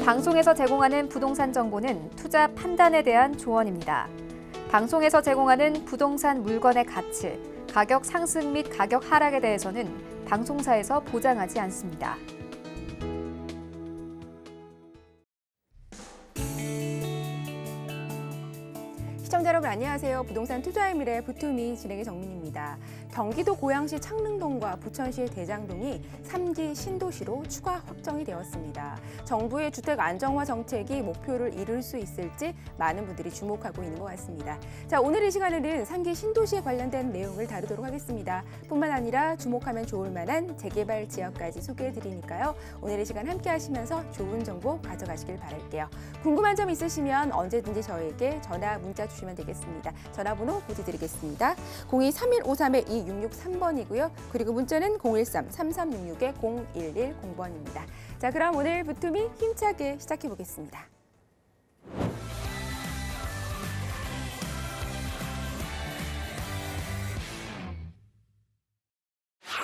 방송에서 제공하는 부동산 정보는 투자 판단에 대한 조언입니다. 방송에서 제공하는 부동산 물건의 가치, 가격 상승 및 가격 하락에 대해서는 방송사에서 보장하지 않습니다. 시청자 여러분 안녕하세요. 부동산 투자의 미래 부투미 진행의 정민입니다. 경기도 고양시 창릉동과 부천시 대장동이 3기 신도시로 추가 확정이 되었습니다. 정부의 주택 안정화 정책이 목표를 이룰 수 있을지 많은 분들이 주목하고 있는 것 같습니다. 자, 오늘 이 시간에는 3기 신도시에 관련된 내용을 다루도록 하겠습니다. 뿐만 아니라 주목하면 좋을 만한 재개발 지역까지 소개해드리니까요. 오늘 이 시간 함께 하시면서 좋은 정보 가져가시길 바랄게요. 궁금한 점 있으시면 언제든지 저에게 전화, 문자 주시면 되겠습니다. 전화번호 보여드리겠습니다. 02-3153-2663번이고요. 그리고 문자는 013-3366-0110번입니다. 자, 그럼 오늘 부투미 힘차게 시작해 보겠습니다.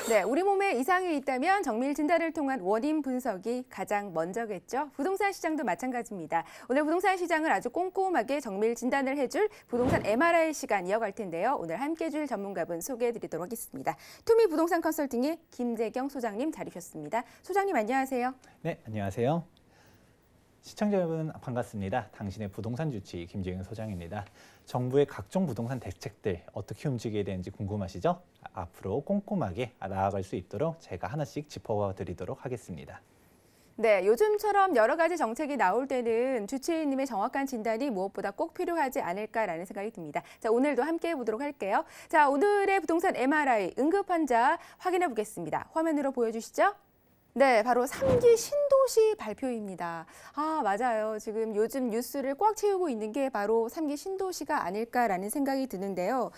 네, 우리 몸에 이상이 있다면 정밀 진단을 통한 원인 분석이 가장 먼저겠죠. 부동산 시장도 마찬가지입니다. 오늘 부동산 시장을 아주 꼼꼼하게 정밀 진단을 해줄 부동산 MRI 시간 이어갈 텐데요. 오늘 함께 해줄 전문가분 소개해드리도록 하겠습니다. 투미 부동산 컨설팅의 김재경 소장님 자리하셨습니다. 소장님 안녕하세요. 네, 안녕하세요. 시청자 여러분 반갑습니다. 당신의 부동산 주치 김재경 소장입니다. 정부의 각종 부동산 대책들 어떻게 움직이게 되는지 궁금하시죠? 앞으로 꼼꼼하게 나아갈 수 있도록 제가 하나씩 짚어봐 드리도록 하겠습니다. 네, 요즘처럼 여러 가지 정책이 나올 때는 주치의님의 정확한 진단이 무엇보다 꼭 필요하지 않을까라는 생각이 듭니다. 자, 오늘도 함께 해보도록 할게요. 자, 오늘의 부동산 MRI 응급 환자 확인해 보겠습니다. 화면으로 보여주시죠. 네, 바로 3기 신도시 발표입니다. 아, 맞아요. 지금 요즘 뉴스를 꽉 채우고 있는 게 바로 3기 신도시가 아닐까라는 생각이 드는데요.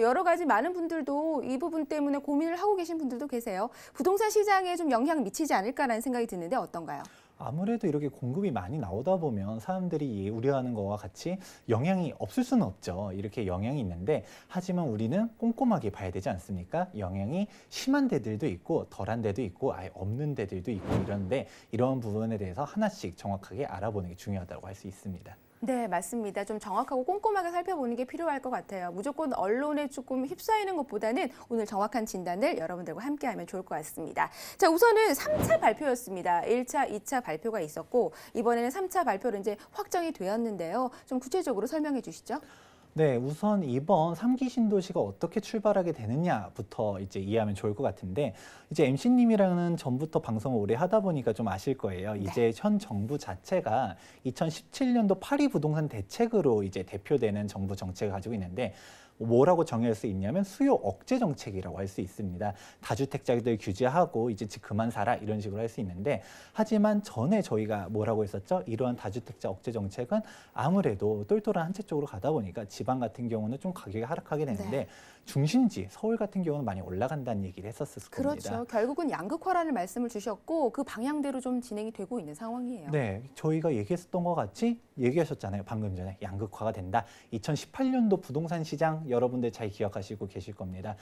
여러 가지 많은 분들도 이 부분 때문에 고민을 하고 계신 분들도 계세요. 부동산 시장에 좀 영향 미치지 않을까라는 생각이 드는데 어떤가요? 아무래도 이렇게 공급이 많이 나오다 보면 사람들이 우려하는 것과 같이 영향이 없을 수는 없죠. 이렇게 영향이 있는데 하지만 우리는 꼼꼼하게 봐야 되지 않습니까? 영향이 심한 데들도 있고 덜한 데도 있고 아예 없는 데들도 있고 이런데 이런 부분에 대해서 하나씩 정확하게 알아보는 게 중요하다고 할 수 있습니다. 네, 맞습니다. 좀 정확하고 꼼꼼하게 살펴보는 게 필요할 것 같아요. 무조건 언론에 조금 휩싸이는 것보다는 오늘 정확한 진단을 여러분들과 함께하면 좋을 것 같습니다. 자, 우선은 3차 발표였습니다. 1차, 2차 발표가 있었고 이번에는 3차 발표로 이제 확정이 되었는데요. 좀 구체적으로 설명해 주시죠. 네, 우선 이번 3기 신도시가 어떻게 출발하게 되느냐부터 이제 이해하면 좋을 것 같은데 이제 MC님이랑은 전부터 방송을 오래 하다 보니까 좀 아실 거예요. 네. 이제 현 정부 자체가 2017년도 파리 부동산 대책으로 이제 대표되는 정부 정책을 가지고 있는데 뭐라고 정의할 수 있냐면 수요 억제 정책이라고 할 수 있습니다. 다주택자들 규제하고 이제 집 그만 사라 이런 식으로 할 수 있는데 하지만 전에 저희가 뭐라고 했었죠? 이러한 다주택자 억제 정책은 아무래도 똘똘한 한 채 쪽으로 가다 보니까 지방 같은 경우는 좀 가격이 하락하게 되는데 네. 중심지 서울 같은 경우는 많이 올라간다는 얘기를 했었을 겁니다. 그렇죠. 결국은 양극화라는 말씀을 주셨고 그 방향대로 좀 진행이 되고 있는 상황이에요. 네, 저희가 얘기했었던 것 같이 얘기하셨잖아요. 방금 전에 양극화가 된다. 2018년도 부동산 시장 여러분들 잘 기억하시고 계실 겁니다.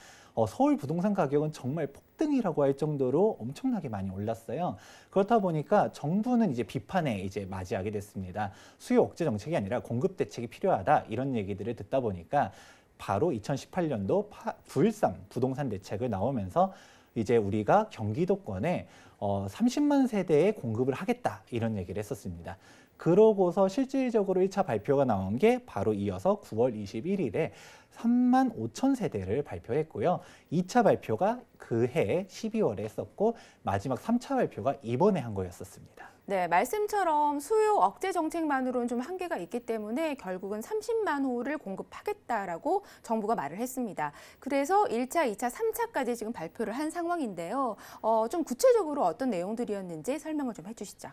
서울 부동산 가격은 정말 폭등이라고 할 정도로 엄청나게 많이 올랐어요. 그렇다 보니까 정부는 이제 비판에 이제 맞이하게 됐습니다. 수요 억제 정책이 아니라 공급 대책이 필요하다 이런 얘기들을 듣다 보니까 바로 2018년도 9.13 부동산 대책을 나오면서 이제 우리가 경기도권에 30만 세대의 공급을 하겠다 이런 얘기를 했었습니다. 그러고서 실질적으로 1차 발표가 나온 게 바로 이어서 9월 21일에 3만 5천 세대를 발표했고요. 2차 발표가 그해 12월에 했었고 마지막 3차 발표가 이번에 한 거였었습니다. 네, 말씀처럼 수요 억제 정책만으로는 좀 한계가 있기 때문에 결국은 30만 호를 공급하겠다라고 정부가 말을 했습니다. 그래서 1차, 2차, 3차까지 지금 발표를 한 상황인데요. 좀 구체적으로 어떤 내용들이었는지 설명을 좀 해주시죠.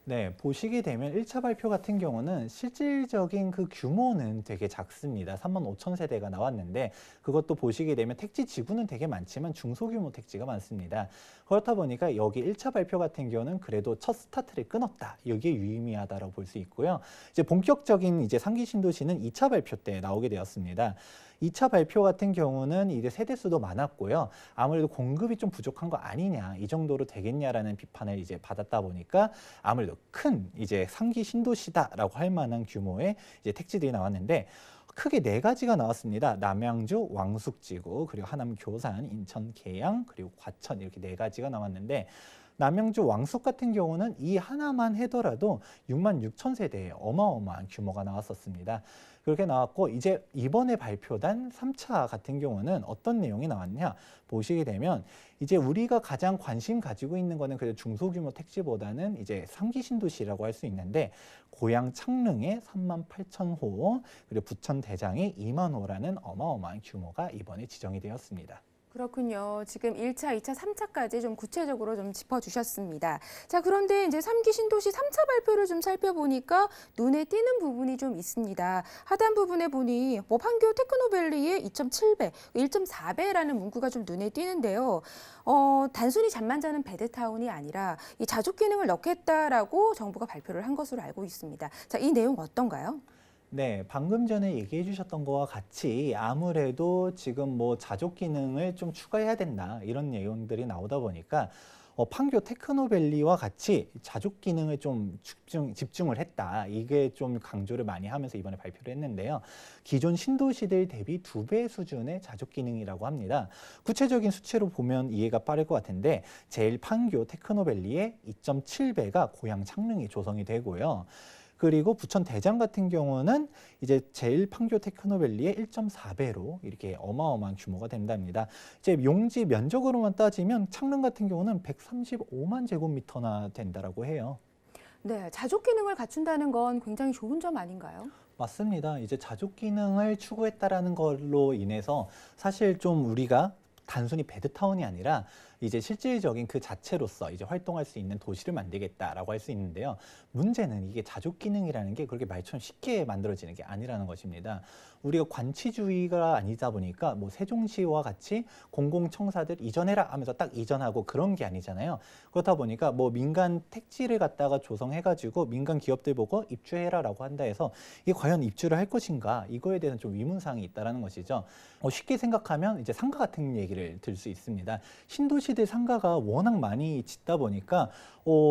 네, 보시게 되면 1차 발표 같은 경우는 실질적인 그 규모는 되게 작습니다. 3만 5천 세대가 나왔는데 그것도 보시게 되면 택지 지구는 되게 많지만 중소규모 택지가 많습니다. 그렇다 보니까 여기 1차 발표 같은 경우는 그래도 첫 스타트를 끊었다. 이게 유의미하다라고 볼 수 있고요. 이제 본격적인 이제 3기 신도시는 2차 발표 때 나오게 되었습니다. 2차 발표 같은 경우는 이제 세대수도 많았고요. 아무래도 공급이 좀 부족한 거 아니냐, 이 정도로 되겠냐라는 비판을 이제 받았다 보니까 아무래도 큰 이제 3기 신도시다라고 할 만한 규모의 이제 택지들이 나왔는데 크게 4가지가 나왔습니다. 남양주, 왕숙지구, 그리고 하남 교산, 인천 계양, 그리고 과천 이렇게 4가지가 나왔는데 남양주 왕숙 같은 경우는 이 하나만 하더라도 6만 6천 세대의 어마어마한 규모가 나왔었습니다. 그렇게 나왔고 이제 이번에 발표된 3차 같은 경우는 어떤 내용이 나왔냐 보시게 되면 이제 우리가 가장 관심 가지고 있는 거는 그래도 중소규모 택지보다는 이제 3기 신도시라고 할 수 있는데 고양 창릉에 3만 8천 호 그리고 부천 대장에 2만 호라는 어마어마한 규모가 이번에 지정이 되었습니다. 그렇군요. 지금 1차, 2차, 3차까지 좀 구체적으로 좀 짚어주셨습니다. 자, 그런데 이제 3기 신도시 3차 발표를 좀 살펴보니까 눈에 띄는 부분이 좀 있습니다. 하단 부분에 보니 뭐 판교 테크노밸리의 2.7배, 1.4배라는 문구가 좀 눈에 띄는데요. 단순히 잠만 자는 베드타운이 아니라 이 자족 기능을 넣겠다라고 정부가 발표를 한 것으로 알고 있습니다. 자, 이 내용 어떤가요? 네, 방금 전에 얘기해 주셨던 거와 같이 아무래도 지금 뭐 자족 기능을 좀 추가해야 된다 이런 내용들이 나오다 보니까 판교 테크노밸리와 같이 자족 기능을 좀 집중을 했다. 이게 좀 강조를 많이 하면서 이번에 발표를 했는데요. 기존 신도시들 대비 2배 수준의 자족 기능이라고 합니다. 구체적인 수치로 보면 이해가 빠를 것 같은데 제일 판교 테크노밸리의 2.7배가 고양 창릉이 조성이 되고요. 그리고 부천 대장 같은 경우는 이제 제일 판교 테크노밸리의 1.4배로 이렇게 어마어마한 규모가 된답니다. 이제 용지 면적으로만 따지면 창릉 같은 경우는 135만 제곱미터나 된다라고 해요. 네, 자족 기능을 갖춘다는 건 굉장히 좋은 점 아닌가요? 맞습니다. 이제 자족 기능을 추구했다라는 걸로 인해서 사실 좀 우리가 단순히 베드타운이 아니라 이제 실질적인 그 자체로서 이제 활동할 수 있는 도시를 만들겠다라고 할 수 있는데요. 문제는 이게 자족 기능이라는 게 그렇게 말처럼 쉽게 만들어지는 게 아니라는 것입니다. 우리가 관치주의가 아니다 보니까 뭐 세종시와 같이 공공청사들 이전해라 하면서 딱 이전하고 그런 게 아니잖아요. 그렇다 보니까 뭐 민간 택지를 갖다가 조성해가지고 민간 기업들 보고 입주해라라고 한다 해서 이게 과연 입주를 할 것인가 이거에 대해서는 좀 의문사항이 있다라는 것이죠. 쉽게 생각하면 이제 상가 같은 얘기를 들 수 있습니다. 신도시들 상가가 워낙 많이 짓다 보니까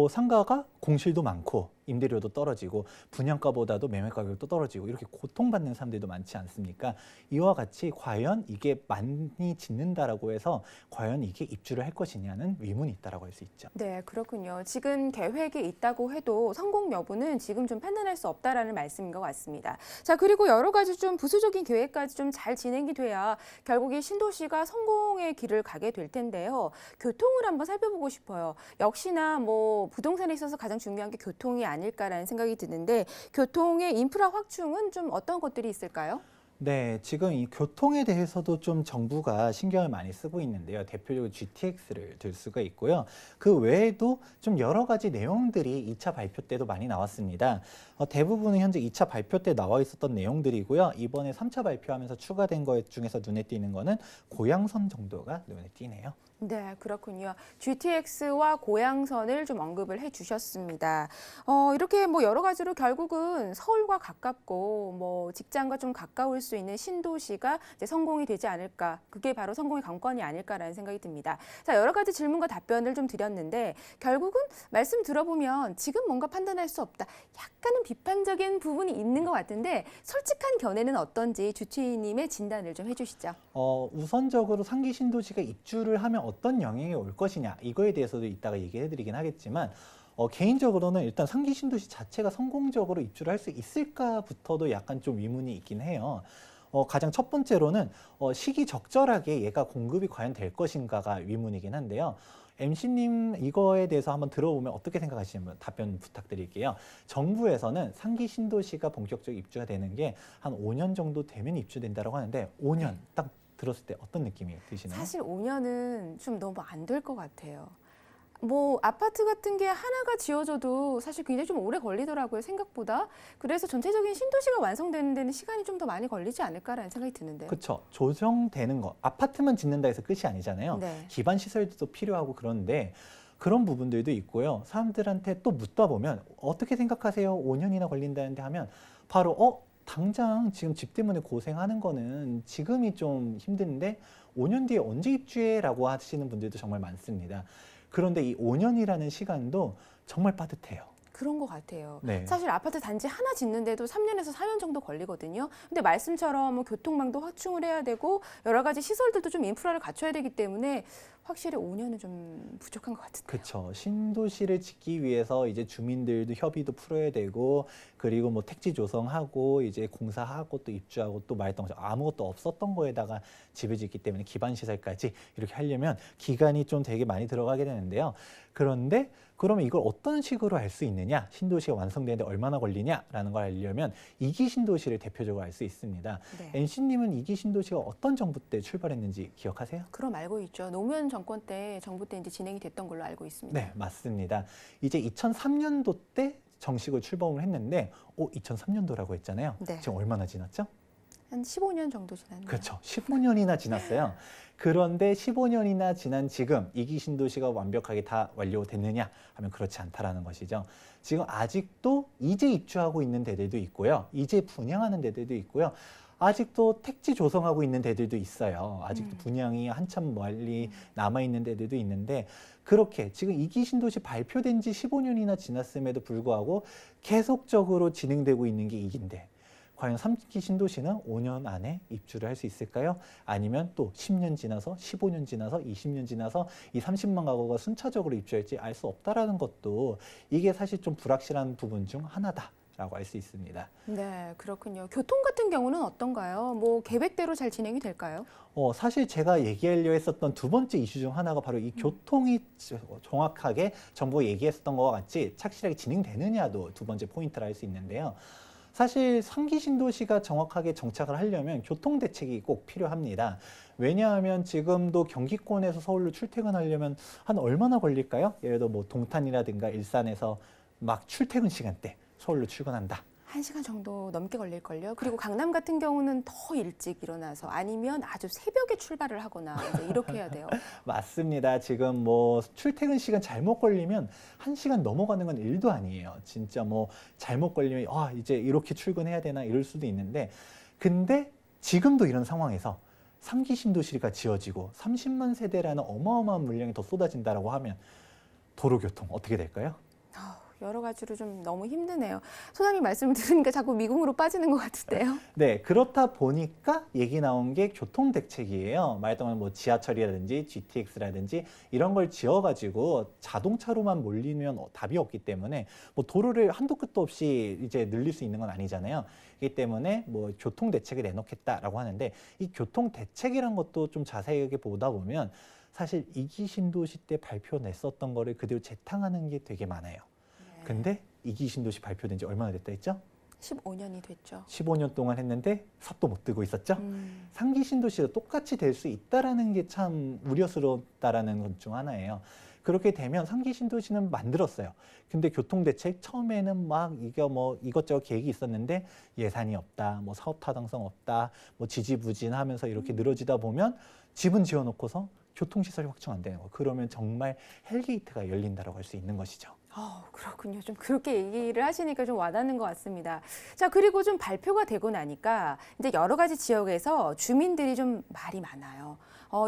상가가 공실도 많고 임대료도 떨어지고 분양가보다도 매매 가격도 떨어지고 이렇게 고통받는 사람들도 많지 않습니까? 이와 같이 과연 이게 많이 짓는다라고 해서 과연 이게 입주를 할 것이냐는 의문이 있다라고 할 수 있죠. 네, 그렇군요. 지금 계획이 있다고 해도 성공 여부는 지금 좀 판단할 수 없다라는 말씀인 것 같습니다. 자, 그리고 여러 가지 좀 부수적인 계획까지 좀 잘 진행이 돼야 결국 이 신도시가 성공의 길을 가게 될 텐데요. 교통을 한번 살펴보고 싶어요. 역시나 뭐 부동산에 있어서 가장 중요한 게 교통이 아닐까라는 생각이 드는데 교통의 인프라 확충은 좀 어떤 것들이 있을까요? 네, 지금 이 교통에 대해서도 좀 정부가 신경을 많이 쓰고 있는데요. 대표적으로 GTX를 들 수가 있고요. 그 외에도 좀 여러 가지 내용들이 2차 발표 때도 많이 나왔습니다. 대부분은 현재 2차 발표 때 나와 있었던 내용들이고요. 이번에 3차 발표하면서 추가된 것 중에서 눈에 띄는 거는 고양선 정도가 눈에 띄네요. 네, 그렇군요. GTX와 고양선을 좀 언급을 해주셨습니다. 이렇게 뭐 여러 가지로 결국은 서울과 가깝고 뭐 직장과 좀 가까울 수 있는 신도시가 이제 성공이 되지 않을까. 그게 바로 성공의 관건이 아닐까라는 생각이 듭니다. 자, 여러 가지 질문과 답변을 좀 드렸는데 결국은 말씀 들어보면 지금 뭔가 판단할 수 없다. 약간은 비판적인 부분이 있는 것 같은데 솔직한 견해는 어떤지 주치의님의 진단을 좀 해주시죠. 우선적으로 상기 신도시가 입주를 하면 어떤 영향이 올 것이냐 이거에 대해서도 이따가 얘기해드리긴 하겠지만 개인적으로는 일단 상기 신도시 자체가 성공적으로 입주를 할 수 있을까부터도 약간 좀 의문이 있긴 해요. 가장 첫 번째로는 시기 적절하게 얘가 공급이 과연 될 것인가가 의문이긴 한데요. MC님 이거에 대해서 한번 들어보면 어떻게 생각하시는지 답변 부탁드릴게요. 정부에서는 상기 신도시가 본격적으로 입주가 되는 게 한 5년 정도 되면 입주된다고 하는데 5년 딱 들었을 때 어떤 느낌이 드시나요? 사실 5년은 좀 너무 안 될 것 같아요. 뭐 아파트 같은 게 하나가 지어져도 사실 굉장히 좀 오래 걸리더라고요, 생각보다. 그래서 전체적인 신도시가 완성되는 데는 시간이 좀 더 많이 걸리지 않을까라는 생각이 드는데요. 그렇죠. 조정되는 거. 아파트만 짓는다 해서 끝이 아니잖아요. 네. 기반 시설도 필요하고 그런데 그런 부분들도 있고요. 사람들한테 또 묻다 보면 어떻게 생각하세요? 5년이나 걸린다는데 하면 바로 당장 지금 집 때문에 고생하는 거는 지금이 좀 힘든데 5년 뒤에 언제 입주해?라고 하시는 분들도 정말 많습니다. 그런데 이 5년이라는 시간도 정말 빠듯해요. 그런 것 같아요. 네. 사실 아파트 단지 하나 짓는데도 3년에서 4년 정도 걸리거든요. 근데 말씀처럼 뭐 교통망도 확충을 해야 되고 여러 가지 시설들도 좀 인프라를 갖춰야 되기 때문에 확실히 5년은 좀 부족한 것 같은데요. 그렇죠. 신도시를 짓기 위해서 이제 주민들도 협의도 풀어야 되고 그리고 뭐 택지 조성하고 이제 공사하고 또 입주하고 또 말했던 것처럼 아무것도 없었던 거에다가 집을 짓기 때문에 기반 시설까지 이렇게 하려면 기간이 좀 되게 많이 들어가게 되는데요. 그런데 그러면 이걸 어떤 식으로 할 수 있느냐? 신도시가 완성되는데 얼마나 걸리냐라는 걸 알려면 2기 신도시를 대표적으로 알 수 있습니다. 네. NC님은 2기 신도시가 어떤 정부 때 출발했는지 기억하세요? 그럼 알고 있죠. 노무현 정권 때 정부 때 이제 진행이 됐던 걸로 알고 있습니다. 네, 맞습니다. 이제 2003년도 때 정식으로 출범을 했는데 2003년도라고 했잖아요. 네. 지금 얼마나 지났죠? 한 15년 정도 지났네요. 그렇죠. 15년이나 지났어요. 그런데 15년이나 지난 지금 2기 신도시가 완벽하게 다 완료됐느냐 하면 그렇지 않다라는 것이죠. 지금 아직도 이제 입주하고 있는 데들도 있고요. 이제 분양하는 데들도 있고요. 아직도 택지 조성하고 있는 데들도 있어요. 아직도 분양이 한참 멀리 남아있는 데들도 있는데 그렇게 지금 2기 신도시 발표된 지 15년이나 지났음에도 불구하고 계속적으로 진행되고 있는 게 2기인데 과연 3기 신도시는 5년 안에 입주를 할 수 있을까요? 아니면 또 10년 지나서 15년 지나서 20년 지나서 이 30만 가구가 순차적으로 입주할지 알 수 없다라는 것도 이게 사실 좀 불확실한 부분 중 하나다라고 알 수 있습니다. 네, 그렇군요. 교통 같은 경우는 어떤가요? 뭐 계획대로 잘 진행이 될까요? 사실 제가 얘기하려 했었던 두 번째 이슈 중 하나가 바로 이 교통이 정확하게 정부가 얘기했었던 것과 같이 착실하게 진행되느냐도 두 번째 포인트라 할 수 있는데요. 사실 3기 신도시가 정확하게 정착을 하려면 교통 대책이 꼭 필요합니다. 왜냐하면 지금도 경기권에서 서울로 출퇴근하려면 한 얼마나 걸릴까요? 예를 들어 뭐 동탄이라든가 일산에서 막 출퇴근 시간대 서울로 출근한다. 1시간 정도 넘게 걸릴걸요. 그리고 강남 같은 경우는 더 일찍 일어나서 아니면 아주 새벽에 출발을 하거나 이제 이렇게 해야 돼요. 맞습니다. 지금 뭐 출퇴근 시간 잘못 걸리면 1시간 넘어가는 건 일도 아니에요. 진짜 뭐 잘못 걸리면 이제 이렇게 출근해야 되나 이럴 수도 있는데 근데 지금도 이런 상황에서 3기 신도시가 지어지고 30만 세대라는 어마어마한 물량이 더 쏟아진다라고 하면 도로교통 어떻게 될까요? 여러 가지로 좀 너무 힘드네요. 소장님 말씀을 들으니까 자꾸 미궁으로 빠지는 것 같은데요. 네, 그렇다 보니까 얘기 나온 게 교통대책이에요. 말했던 뭐 지하철이라든지 GTX라든지 이런 걸 지어가지고 자동차로만 몰리면 답이 없기 때문에 뭐 도로를 한도 끝도 없이 이제 늘릴 수 있는 건 아니잖아요. 그렇기 때문에 뭐 교통대책을 내놓겠다라고 하는데 이 교통대책이란 것도 좀 자세하게 보다 보면 사실 2기 신도시 때 발표 냈었던 거를 그대로 재탕하는 게 되게 많아요. 근데 2기 신도시 발표된 지 얼마나 됐다 했죠? 15년이 됐죠. 15년 동안 했는데 삽도 못 들고 있었죠? 3기 신도시도 똑같이 될 수 있다라는 게 참 우려스럽다라는 것 중 하나예요. 그렇게 되면 3기 신도시는 만들었어요. 근데 교통대책 처음에는 막 이게 뭐 이것저것 계획이 있었는데 예산이 없다, 뭐 사업 타당성 없다, 뭐 지지부진하면서 이렇게 늘어지다 보면 집은 지어놓고서 교통시설이 확충 안 되는 거. 그러면 정말 헬게이트가 열린다라고 할 수 있는 것이죠. 그렇군요. 좀 그렇게 얘기를 하시니까 좀 와닿는 것 같습니다. 자, 그리고 좀 발표가 되고 나니까 이제 여러 가지 지역에서 주민들이 좀 말이 많아요.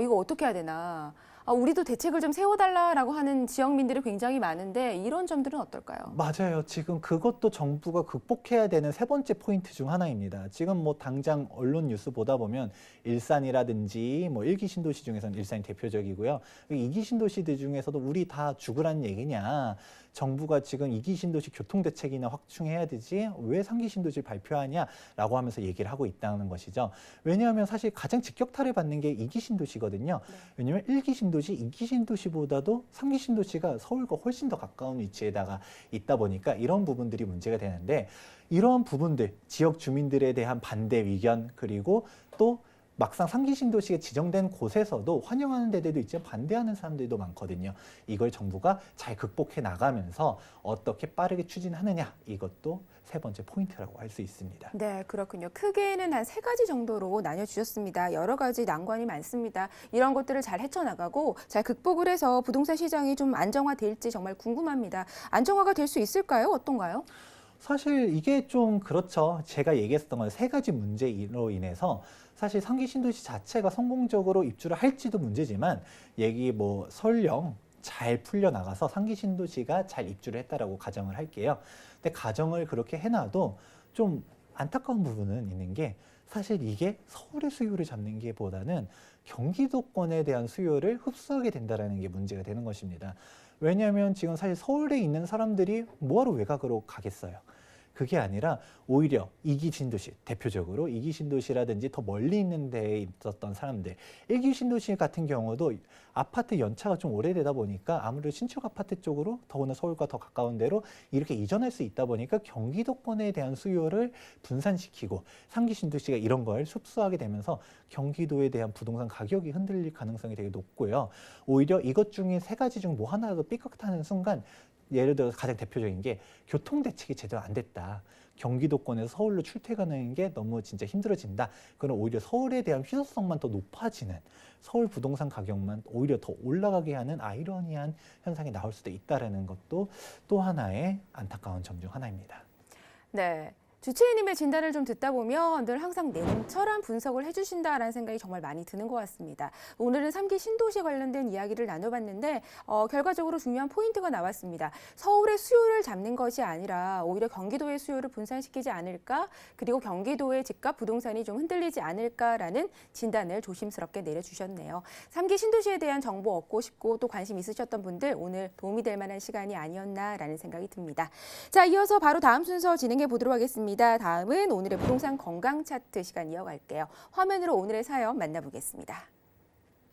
이거 어떻게 해야 되나? 우리도 대책을 좀 세워달라라고 하는 지역민들이 굉장히 많은데 이런 점들은 어떨까요? 맞아요. 지금 그것도 정부가 극복해야 되는 세 번째 포인트 중 하나입니다. 지금 뭐 당장 언론 뉴스 보다 보면 일산이라든지 뭐 1기 신도시 중에서는 일산이 대표적이고요. 2기 신도시들 중에서도 우리 다 죽으라는 얘기냐. 정부가 지금 2기 신도시 교통대책이나 확충해야 되지 왜 3기 신도시를 발표하냐라고 하면서 얘기를 하고 있다는 것이죠. 왜냐하면 사실 가장 직격탄을 받는 게 2기 신도시거든요. 왜냐하면 1기 신도시, 2기 신도시보다도 3기 신도시가 서울과 훨씬 더 가까운 위치에다가 있다 보니까 이런 부분들이 문제가 되는데 이런 부분들, 지역 주민들에 대한 반대 의견 그리고 또 막상 3기 신도시가 지정된 곳에서도 환영하는 데들도 있지만 반대하는 사람들도 많거든요. 이걸 정부가 잘 극복해 나가면서 어떻게 빠르게 추진하느냐 이것도 세 번째 포인트라고 할 수 있습니다. 네, 그렇군요. 크게는 한 3가지 정도로 나뉘어주셨습니다. 여러 가지 난관이 많습니다. 이런 것들을 잘 헤쳐나가고 잘 극복을 해서 부동산 시장이 좀 안정화될지 정말 궁금합니다. 안정화가 될 수 있을까요? 어떤가요? 사실 이게 좀 그렇죠. 제가 얘기했었던 건 세 가지 문제로 인해서 사실 상기 신도시 자체가 성공적으로 입주를 할지도 문제지만 얘기 뭐 설령 잘 풀려나가서 상기 신도시가 잘 입주를 했다라고 가정을 할게요. 근데 가정을 그렇게 해놔도 좀 안타까운 부분은 있는 게 사실 이게 서울의 수요를 잡는 게 보다는 경기도권에 대한 수요를 흡수하게 된다는 게 문제가 되는 것입니다. 왜냐하면 지금 사실 서울에 있는 사람들이 뭐하러 외곽으로 가겠어요. 그게 아니라 오히려 이기 신도시, 대표적으로 이기 신도시라든지 더 멀리 있는 데에 있었던 사람들, 일기 신도시 같은 경우도 아파트 연차가 좀 오래되다 보니까 아무래도 신축 아파트 쪽으로 더구나 서울과 더 가까운 데로 이렇게 이전할 수 있다 보니까 경기도권에 대한 수요를 분산시키고 상기 신도시가 이런 걸 흡수하게 되면서 경기도에 대한 부동산 가격이 흔들릴 가능성이 되게 높고요. 오히려 이것 중에 세 가지 중 뭐 하나라도 삐걱하는 순간 예를 들어서 가장 대표적인 게 교통 대책이 제대로 안 됐다. 경기도권에서 서울로 출퇴근하는 게 너무 진짜 힘들어진다. 그럼 오히려 서울에 대한 희소성만 더 높아지는 서울 부동산 가격만 오히려 더 올라가게 하는 아이러니한 현상이 나올 수도 있다는 것도 또 하나의 안타까운 점 중 하나입니다. 네. 주치의님의 진단을 좀 듣다 보면 늘 항상 냉철한 분석을 해주신다라는 생각이 정말 많이 드는 것 같습니다. 오늘은 3기 신도시 관련된 이야기를 나눠봤는데 결과적으로 중요한 포인트가 나왔습니다. 서울의 수요를 잡는 것이 아니라 오히려 경기도의 수요를 분산시키지 않을까, 그리고 경기도의 집값 부동산이 좀 흔들리지 않을까라는 진단을 조심스럽게 내려주셨네요. 3기 신도시에 대한 정보 얻고 싶고 또 관심 있으셨던 분들 오늘 도움이 될 만한 시간이 아니었나라는 생각이 듭니다. 자, 이어서 바로 다음 순서 진행해 보도록 하겠습니다. 다음은 오늘의 부동산 건강 차트 시간 이어갈게요. 화면으로 오늘의 사연 만나보겠습니다.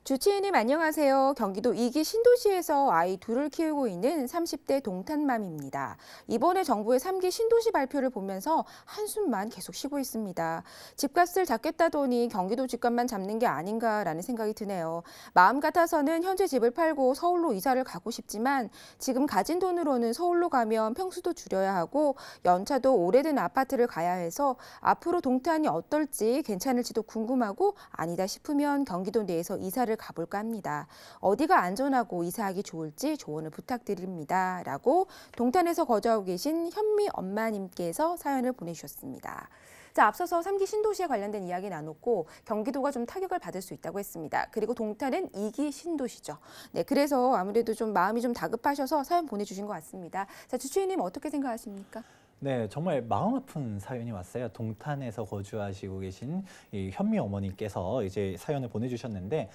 주치의님 안녕하세요. 경기도 이기 신도시에서 아이 둘을 키우고 있는 30대 동탄맘입니다. 이번에 정부의 3기 신도시 발표를 보면서 한숨만 계속 쉬고 있습니다. 집값을 잡겠다더니 경기도 집값만 잡는 게 아닌가라는 생각이 드네요. 마음 같아서는 현재 집을 팔고 서울로 이사를 가고 싶지만 지금 가진 돈으로는 서울로 가면 평수도 줄여야 하고 연차도 오래된 아파트를 가야 해서 앞으로 동탄이 어떨지 괜찮을지도 궁금하고 아니다 싶으면 경기도 내에서 이사를 가볼까 합니다. 어디가 안전하고 이사하기 좋을지 조언을 부탁드립니다. 라고 동탄에서 거주하고 계신 현미 엄마님께서 사연을 보내주셨습니다. 자, 앞서서 3기 신도시에 관련된 이야기 나눴고 경기도가 좀 타격을 받을 수 있다고 했습니다. 그리고 동탄은 2기 신도시죠. 네, 그래서 아무래도 좀 마음이 좀 다급하셔서 사연 보내주신 것 같습니다. 자, 주치의님 어떻게 생각하십니까? 네, 정말 마음 아픈 사연이 왔어요. 동탄에서 거주하시고 계신 이 현미 어머니께서 이제 사연을 보내주셨는데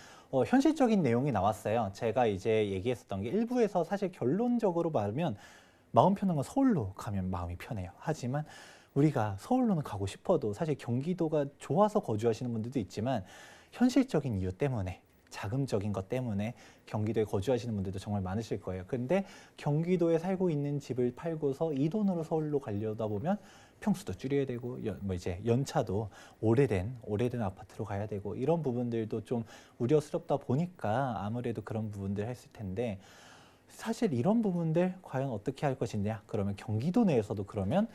현실적인 내용이 나왔어요. 제가 이제 얘기했었던 게 일부에서 사실 결론적으로 말하면 마음 편한 건 서울로 가면 마음이 편해요. 하지만 우리가 서울로는 가고 싶어도 사실 경기도가 좋아서 거주하시는 분들도 있지만 현실적인 이유 때문에 자금적인 것 때문에 경기도에 거주하시는 분들도 정말 많으실 거예요. 근데 경기도에 살고 있는 집을 팔고서 이 돈으로 서울로 가려다 보면 평수도 줄여야 되고 이제 연차도 오래된 아파트로 가야 되고 이런 부분들도 좀 우려스럽다 보니까 아무래도 그런 부분들 했을 텐데 사실 이런 부분들 과연 어떻게 할 것이냐? 그러면 경기도 내에서도 그러면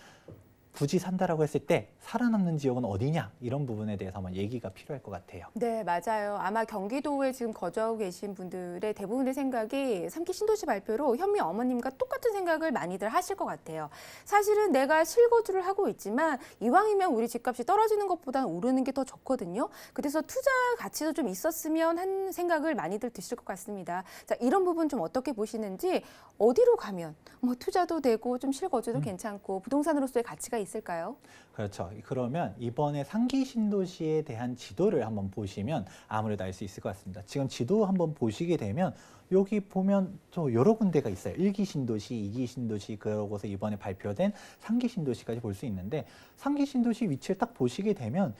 굳이 산다라고 했을 때 살아남는 지역은 어디냐 이런 부분에 대해서 한번 얘기가 필요할 것 같아요. 네, 맞아요. 아마 경기도에 지금 거주하고 계신 분들의 대부분의 생각이 3기 신도시 발표로 현미 어머님과 똑같은 생각을 많이들 하실 것 같아요. 사실은 내가 실거주를 하고 있지만 이왕이면 우리 집값이 떨어지는 것보다는 오르는 게 더 좋거든요. 그래서 투자 가치도 좀 있었으면 한 생각을 많이들 드실 것 같습니다. 자, 이런 부분 좀 어떻게 보시는지 어디로 가면 뭐 투자도 되고 좀 실거주도 괜찮고 부동산으로서의 가치가 있을까요? 그렇죠. 그러면 이번에 상기 신도시에 대한 지도를 한번 보시면 아무래도 알 수 있을 것 같습니다. 지금 지도 한번 보시게 되면 여기 보면 또 여러 군데가 있어요. 1기 신도시, 2기 신도시, 그러고서 이번에 발표된 3기 신도시까지 볼 수 있는데 3기 신도시 위치를 딱 보시게 되면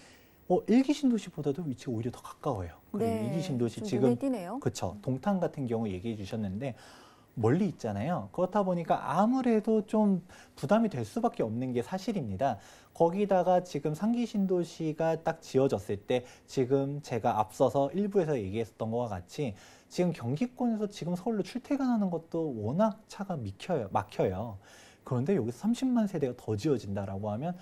1기 신도시보다도 위치가 오히려 더 가까워요. 그리고 네, 2기 신도시 좀 지금 눈에 띄네요. 그렇죠. 동탄 같은 경우 얘기해 주셨는데 멀리 있잖아요. 그렇다 보니까 아무래도 좀 부담이 될 수밖에 없는 게 사실입니다. 거기다가 지금 상기 신도시가 딱 지어졌을 때 지금 제가 앞서서 일부에서 얘기했었던 것과 같이 지금 경기권에서 지금 서울로 출퇴근하는 것도 워낙 차가 막혀요. 그런데 여기서 30만 세대가 더 지어진다라고 하면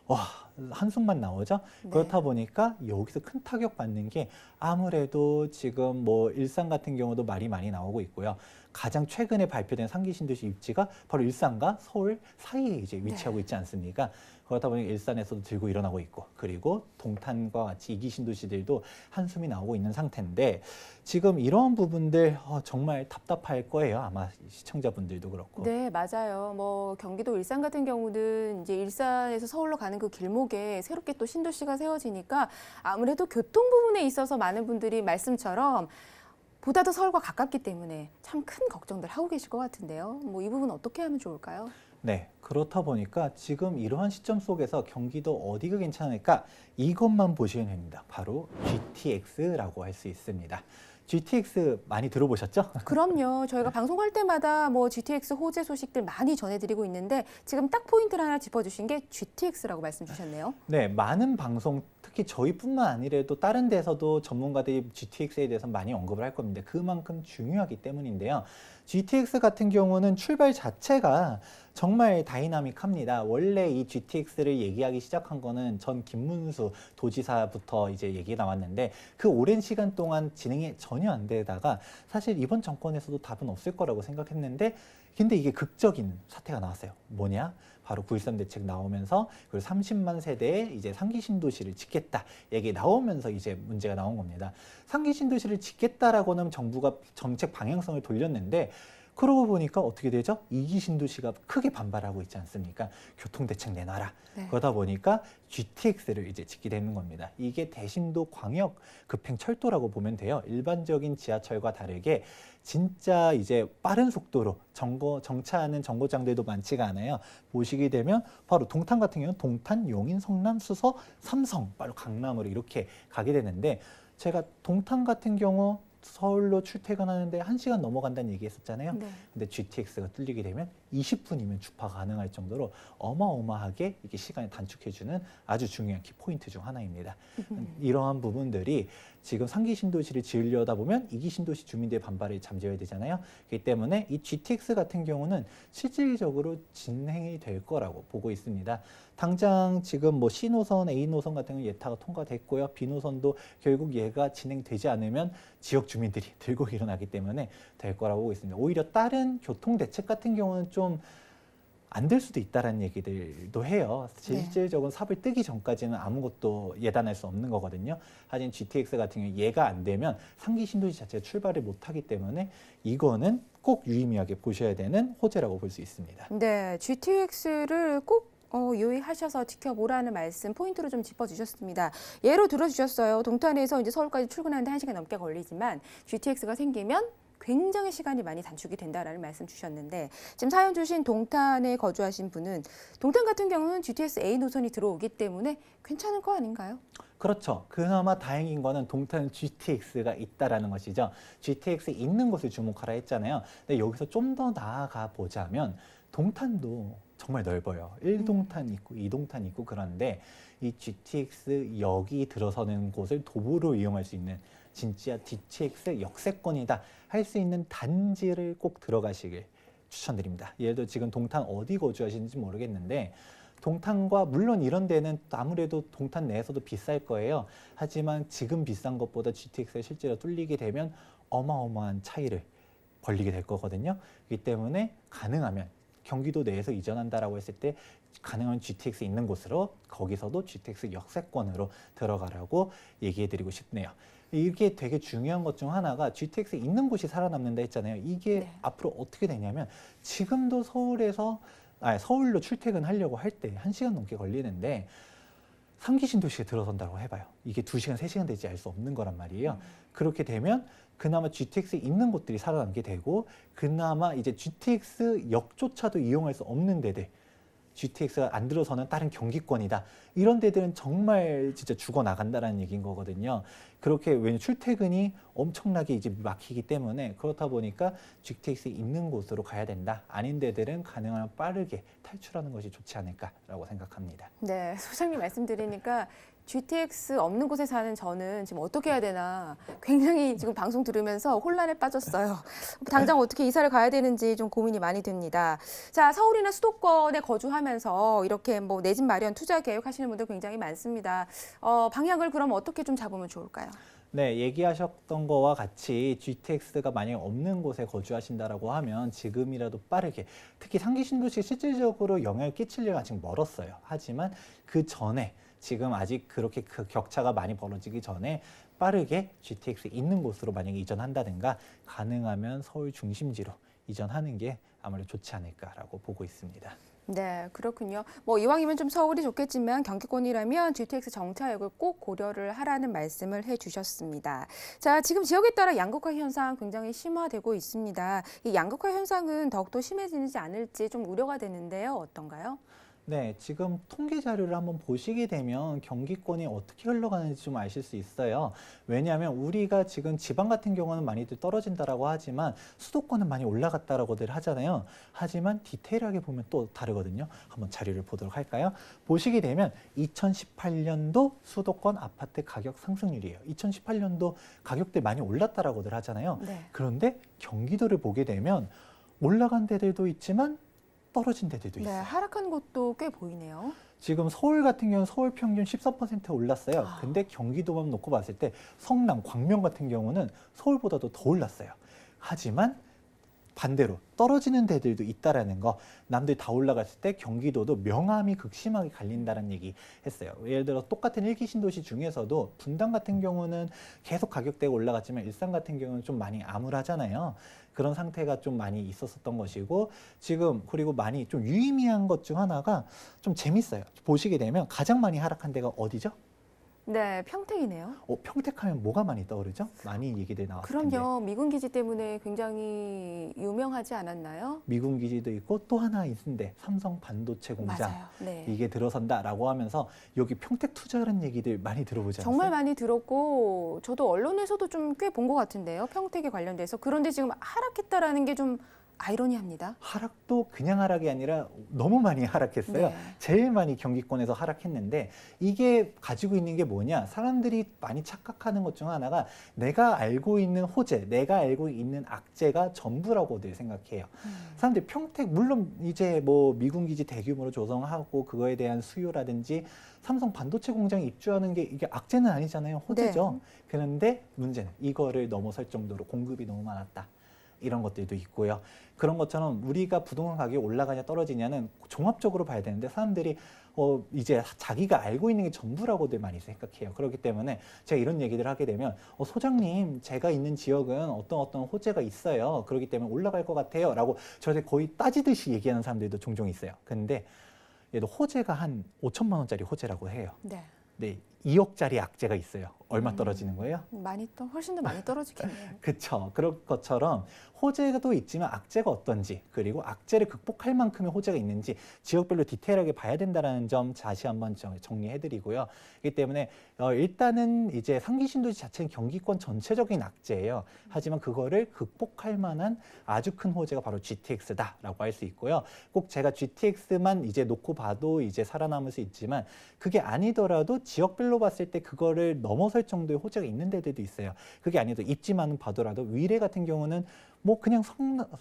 와, 한숨만 나오죠. 네. 그렇다 보니까 여기서 큰 타격 받는 게 아무래도 지금 뭐 일산 같은 경우도 말이 많이 나오고 있고요. 가장 최근에 발표된 상기 신도시 입지가 바로 일산과 서울 사이에 이제 위치하고 있지 않습니까? 그렇다 보니 일산에서도 들고 일어나고 있고, 그리고 동탄과 같이 2기 신도시들도 한숨이 나오고 있는 상태인데, 지금 이런 부분들 정말 답답할 거예요. 아마 시청자분들도 그렇고. 네, 맞아요. 뭐 경기도 일산 같은 경우는 이제 일산에서 서울로 가는 그 길목에 새롭게 또 신도시가 세워지니까 아무래도 교통 부분에 있어서 많은 분들이 말씀처럼 보다 더 서울과 가깝기 때문에 참 큰 걱정들 하고 계실 것 같은데요. 뭐 이 부분 어떻게 하면 좋을까요? 네, 그렇다 보니까 지금 이러한 시점 속에서 경기도 어디가 괜찮을까? 이것만 보시면 됩니다. 바로 GTX라고 할 수 있습니다. GTX 많이 들어보셨죠? 그럼요. 저희가 방송할 때마다 뭐 GTX 호재 소식들 많이 전해드리고 있는데 지금 딱 포인트를 하나 짚어주신 게 GTX라고 말씀 주셨네요. 네, 많은 방송, 특히 저희뿐만 아니라도 다른 데서도 전문가들이 GTX에 대해서 많이 언급을 할 겁니다. 그만큼 중요하기 때문인데요. GTX 같은 경우는 출발 자체가 정말 다이나믹합니다. 원래 이 GTX를 얘기하기 시작한 거는 전 김문수 도지사부터 이제 얘기 나왔는데, 그 오랜 시간 동안 진행이 전혀 안 되다가 사실 이번 정권에서도 답은 없을 거라고 생각했는데, 근데 이게 극적인 사태가 나왔어요. 뭐냐? 바로 9.13 대책 나오면서 그 30만 세대의 이제 상기 신도시를 짓겠다 얘기 나오면서 이제 문제가 나온 겁니다. 상기 신도시를 짓겠다라고는 정부가 정책 방향성을 돌렸는데, 그러고 보니까 어떻게 되죠? 2기 신도시가 크게 반발하고 있지 않습니까? 교통대책 내놔라. 네. 그러다 보니까 GTX를 이제 짓게 되는 겁니다. 이게 대신도 광역 급행철도라고 보면 돼요. 일반적인 지하철과 다르게 진짜 이제 빠른 속도로 정차하는 정거장들도 많지가 않아요. 보시게 되면 바로 동탄 같은 경우는 동탄, 용인, 성남, 수서, 삼성, 바로 강남으로 이렇게 가게 되는데, 제가 동탄 같은 경우 서울로 출퇴근하는데 1시간 넘어간다는 얘기 했었잖아요. 네. 근데 GTX가 뚫리게 되면 20분이면 주파 가능할 정도로 어마어마하게 이게 시간을 단축해주는 아주 중요한 키포인트 중 하나입니다. 이러한 부분들이 지금 상기 신도시를 지으려다 보면 2기 신도시 주민들의 반발을 잠재워야 되잖아요. 그렇기 때문에 이 GTX 같은 경우는 실질적으로 진행이 될 거라고 보고 있습니다. 당장 지금 뭐 C노선, A노선 같은 경우 예타가 통과됐고요. B노선도 결국 얘가 진행되지 않으면 지역 주민들이 들고 일어나기 때문에 될 거라고 보고 있습니다. 오히려 다른 교통 대책 같은 경우는 좀 안 될 수도 있다라는 얘기들도 해요. 실질적으로 삽을 뜨기 전까지는 아무것도 예단할 수 없는 거거든요. 하지만 GTX 같은 경우 얘가 안 되면 상기 신도시 자체가 출발을 못하기 때문에 이거는 꼭 유의미하게 보셔야 되는 호재라고 볼 수 있습니다. 네, GTX를 꼭 유의하셔서 지켜보라는 말씀 포인트로 좀 짚어주셨습니다. 예로 들어주셨어요. 동탄에서 이제 서울까지 출근하는데 1시간 넘게 걸리지만 GTX가 생기면 굉장히 시간이 많이 단축이 된다라는 말씀 주셨는데, 지금 사연 주신 동탄에 거주하신 분은 동탄 같은 경우는 GTX A 노선이 들어오기 때문에 괜찮을 거 아닌가요? 그렇죠. 그나마 다행인 거는 동탄 GTX가 있다라는 것이죠. GTX 있는 곳을 주목하라 했잖아요. 근데 여기서 좀 더 나아가 보자면 동탄도 정말 넓어요. 1동탄 있고 2동탄 있고 그런데 이 GTX 역이 들어서는 곳을 도보로 이용할 수 있는 진짜 GTX 역세권이다 할 수 있는 단지를 꼭 들어가시길 추천드립니다. 예를 들어 지금 동탄 어디 거주하시는지 모르겠는데, 동탄과 물론 이런 데는 아무래도 동탄 내에서도 비쌀 거예요. 하지만 지금 비싼 것보다 GTX가 실제로 뚫리게 되면 어마어마한 차이를 벌리게 될 거거든요. 그렇기 때문에 가능하면 경기도 내에서 이전한다라고 했을 때 가능한 GTX 있는 곳으로, 거기서도 GTX 역세권으로 들어가라고 얘기해드리고 싶네요. 이게 되게 중요한 것 중 하나가 GTX 있는 곳이 살아남는다 했잖아요. 이게 앞으로 어떻게 되냐면, 지금도 서울로 출퇴근하려고 할 때 1시간 넘게 걸리는데 상기 신도시에 들어선다고 해봐요. 이게 2시간, 3시간 되지 알 수 없는 거란 말이에요. 그렇게 되면 그나마 GTX 있는 곳들이 살아남게 되고, 그나마 이제 GTX 역조차도 이용할 수 없는 데들, GTX가 안 들어서는 다른 경기권이다. 이런 데들은 정말 진짜 죽어나간다라는 얘기인 거거든요. 그렇게 왜냐 출퇴근이 엄청나게 이제 막히기 때문에 그렇다 보니까 GTX에 있는 곳으로 가야 된다. 아닌 데들은 가능한 빠르게 탈출하는 것이 좋지 않을까라고 생각합니다. 네, 소장님 말씀드리니까 GTX 없는 곳에 사는 저는 지금 어떻게 해야 되나 굉장히 지금 방송 들으면서 혼란에 빠졌어요. 당장 어떻게 이사를 가야 되는지 좀 고민이 많이 됩니다. 자, 서울이나 수도권에 거주하면서 이렇게 뭐 내 집 마련 투자 계획하시는 분들 굉장히 많습니다. 방향을 그럼 어떻게 좀 잡으면 좋을까요? 네, 얘기하셨던 거와 같이 GTX가 만약에 없는 곳에 거주하신다라고 하면 지금이라도 빠르게 특히 상기 신도시에 실질적으로 영향을 끼치려면 아직 멀었어요. 하지만 그 전에 지금 아직 그렇게 그 격차가 많이 벌어지기 전에 빠르게 GTX에 있는 곳으로 만약에 이전한다든가 가능하면 서울 중심지로 이전하는 게 아무래도 좋지 않을까라고 보고 있습니다. 네, 그렇군요. 뭐 이왕이면 좀 서울이 좋겠지만 경기권이라면 GTX 정차역을 꼭 고려를 하라는 말씀을 해주셨습니다. 자, 지금 지역에 따라 양극화 현상 굉장히 심화되고 있습니다. 이 양극화 현상은 더욱더 심해지지 않을지 좀 우려가 되는데요. 어떤가요? 네, 지금 통계 자료를 한번 보시게 되면 경기권이 어떻게 흘러가는지 좀 아실 수 있어요. 왜냐하면 우리가 지금 지방 같은 경우는 많이들 떨어진다라고 하지만 수도권은 많이 올라갔다라고들 하잖아요. 하지만 디테일하게 보면 또 다르거든요. 한번 자료를 보도록 할까요? 보시게 되면 2018년도 수도권 아파트 가격 상승률이에요. 2018년도 가격들 많이 올랐다라고들 하잖아요. 네. 그런데 경기도를 보게 되면 올라간 데들도 있지만 떨어진 데들도 네, 있어요. 하락한 곳도 꽤 보이네요. 지금 서울 같은 경우는 서울 평균 14% 올랐어요. 근데 경기도만 놓고 봤을 때 성남, 광명 같은 경우는 서울보다도 더 올랐어요. 하지만 반대로 떨어지는 데들도 있다라는 거, 남들 다 올라갔을 때 경기도도 명암이 극심하게 갈린다는 얘기 했어요. 예를 들어 똑같은 일기 신도시 중에서도 분당 같은 경우는 계속 가격대가 올라갔지만 일산 같은 경우는 좀 많이 암울하잖아요. 그런 상태가 좀 많이 있었던 것이고 지금 그리고 많이 좀 유의미한 것 중 하나가 좀 재밌어요. 보시게 되면 가장 많이 하락한 데가 어디죠? 네, 평택이네요. 평택하면 뭐가 많이 떠오르죠? 많이 얘기들 나왔을 텐데. 그럼요. 미군 기지 때문에 굉장히 유명하지 않았나요? 미군 기지도 있고 또 하나 있는데 삼성 반도체 공장 맞아요. 네. 이게 들어선다라고 하면서 여기 평택 투자라는 얘기들 많이 들어보지 않았어요? 정말 많이 들었고 저도 언론에서도 좀 꽤 본 것 같은데요. 평택에 관련돼서. 그런데 지금 하락했다라는 게 좀 아이러니합니다. 하락도 그냥 하락이 아니라 너무 많이 하락했어요. 네. 제일 많이 경기권에서 하락했는데 이게 가지고 있는 게 뭐냐? 사람들이 많이 착각하는 것 중 하나가 내가 알고 있는 호재, 내가 알고 있는 악재가 전부라고들 생각해요. 사람들이 평택 물론 이제 뭐 미군 기지 대규모로 조성하고 그거에 대한 수요라든지 삼성 반도체 공장에 입주하는 게 이게 악재는 아니잖아요. 호재죠. 그런데 문제는 이거를 넘어설 정도로 공급이 너무 많았다. 이런 것들도 있고요. 그런 것처럼 우리가 부동산 가격이 올라가냐 떨어지냐는 종합적으로 봐야 되는데 사람들이 이제 자기가 알고 있는 게 전부라고들 많이 생각해요. 그렇기 때문에 제가 이런 얘기를 하게 되면 소장님 제가 있는 지역은 어떤 호재가 있어요. 그렇기 때문에 올라갈 것 같아요. 라고 저한테 거의 따지듯이 얘기하는 사람들도 종종 있어요. 근데 얘도 호재가 한 5천만 원짜리 호재라고 해요. 네. 네, 2억짜리 악재가 있어요. 얼마 떨어지는 거예요? 훨씬 더 많이 떨어지겠네요. 그렇죠. 그럴 것처럼 호재도 있지만 악재가 어떤지 그리고 악재를 극복할 만큼의 호재가 있는지 지역별로 디테일하게 봐야 된다는 점 다시 한번 정리해드리고요. 그렇기 때문에 일단은 이제 상기 신도시 자체는 경기권 전체적인 악재예요. 하지만 그거를 극복할 만한 아주 큰 호재가 바로 GTX다라고 할 수 있고요. 꼭 제가 GTX만 이제 놓고 봐도 이제 살아남을 수 있지만 그게 아니더라도 지역별로 봤을 때 그거를 넘어설 정도의 호재가 있는 데들도 있어요. 그게 아니더라도 입지만 봐더라도 위례 같은 경우는 뭐 그냥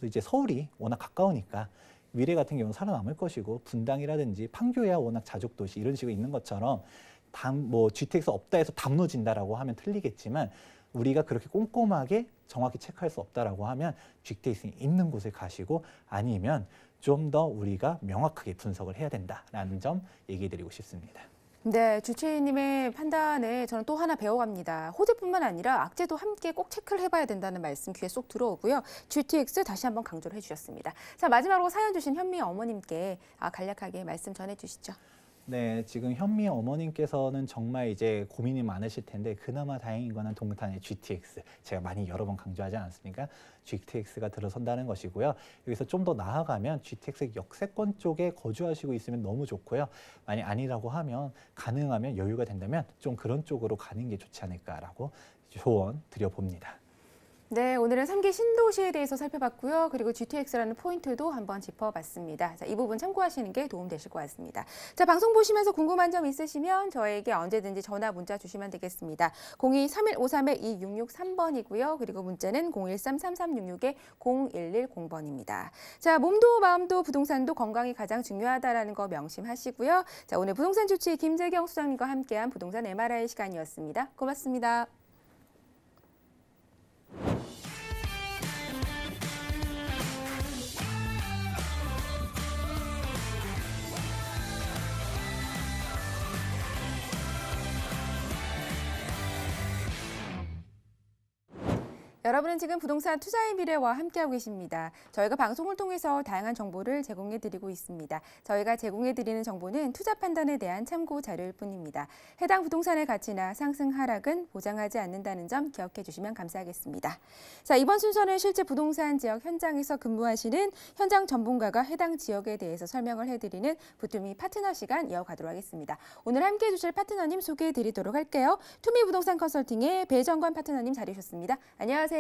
이제 서울이 워낙 가까우니까 위례 같은 경우는 살아남을 것이고 분당이라든지 판교야 워낙 자족 도시 이런 식으로 있는 것처럼 뭐 GTX 없다 해서 다 무너진다라고 하면 틀리겠지만 우리가 그렇게 꼼꼼하게 정확히 체크할 수 없다라고 하면 GTX에 있는 곳에 가시고 아니면 좀 더 우리가 명확하게 분석을 해야 된다라는 점 얘기해 드리고 싶습니다. 네, 주치의님의 판단에 저는 또 하나 배워갑니다. 호재뿐만 아니라 악재도 함께 꼭 체크를 해봐야 된다는 말씀 귀에 쏙 들어오고요. GTX 다시 한번 강조를 해주셨습니다. 자, 마지막으로 사연 주신 현미 어머님께 간략하게 말씀 전해주시죠. 네, 지금 현미 어머님께서는 정말 이제 고민이 많으실 텐데 그나마 다행인 거는 동탄의 GTX, 제가 많이 여러 번 강조하지 않았습니까? GTX가 들어선다는 것이고요. 여기서 좀 더 나아가면 GTX 역세권 쪽에 거주하시고 있으면 너무 좋고요. 만약 아니라고 하면 가능하면 여유가 된다면 좀 그런 쪽으로 가는 게 좋지 않을까라고 조언 드려봅니다. 네, 오늘은 3기 신도시에 대해서 살펴봤고요. 그리고 GTX라는 포인트도 한번 짚어봤습니다. 자, 이 부분 참고하시는 게 도움되실 것 같습니다. 자, 방송 보시면서 궁금한 점 있으시면 저에게 언제든지 전화, 문자 주시면 되겠습니다. 02-3153-2663번이고요. 그리고 문자는 013-3366-0110번입니다. 자, 몸도 마음도 부동산도 건강이 가장 중요하다라는 거 명심하시고요. 자, 오늘 부동산 주치 김재경 수장님과 함께한 부동산 MRI 시간이었습니다. 고맙습니다. 여러분은 지금 부동산 투자의 미래와 함께하고 계십니다. 저희가 방송을 통해서 다양한 정보를 제공해드리고 있습니다. 저희가 제공해드리는 정보는 투자 판단에 대한 참고 자료일 뿐입니다. 해당 부동산의 가치나 상승 하락은 보장하지 않는다는 점 기억해 주시면 감사하겠습니다. 자, 이번 순서는 실제 부동산 지역 현장에서 근무하시는 현장 전문가가 해당 지역에 대해서 설명을 해드리는 부투미 파트너 시간 이어가도록 하겠습니다. 오늘 함께해 주실 파트너님 소개해 드리도록 할게요. 투미 부동산 컨설팅의 배정관 파트너님 자리 오셨습니다. 안녕하세요.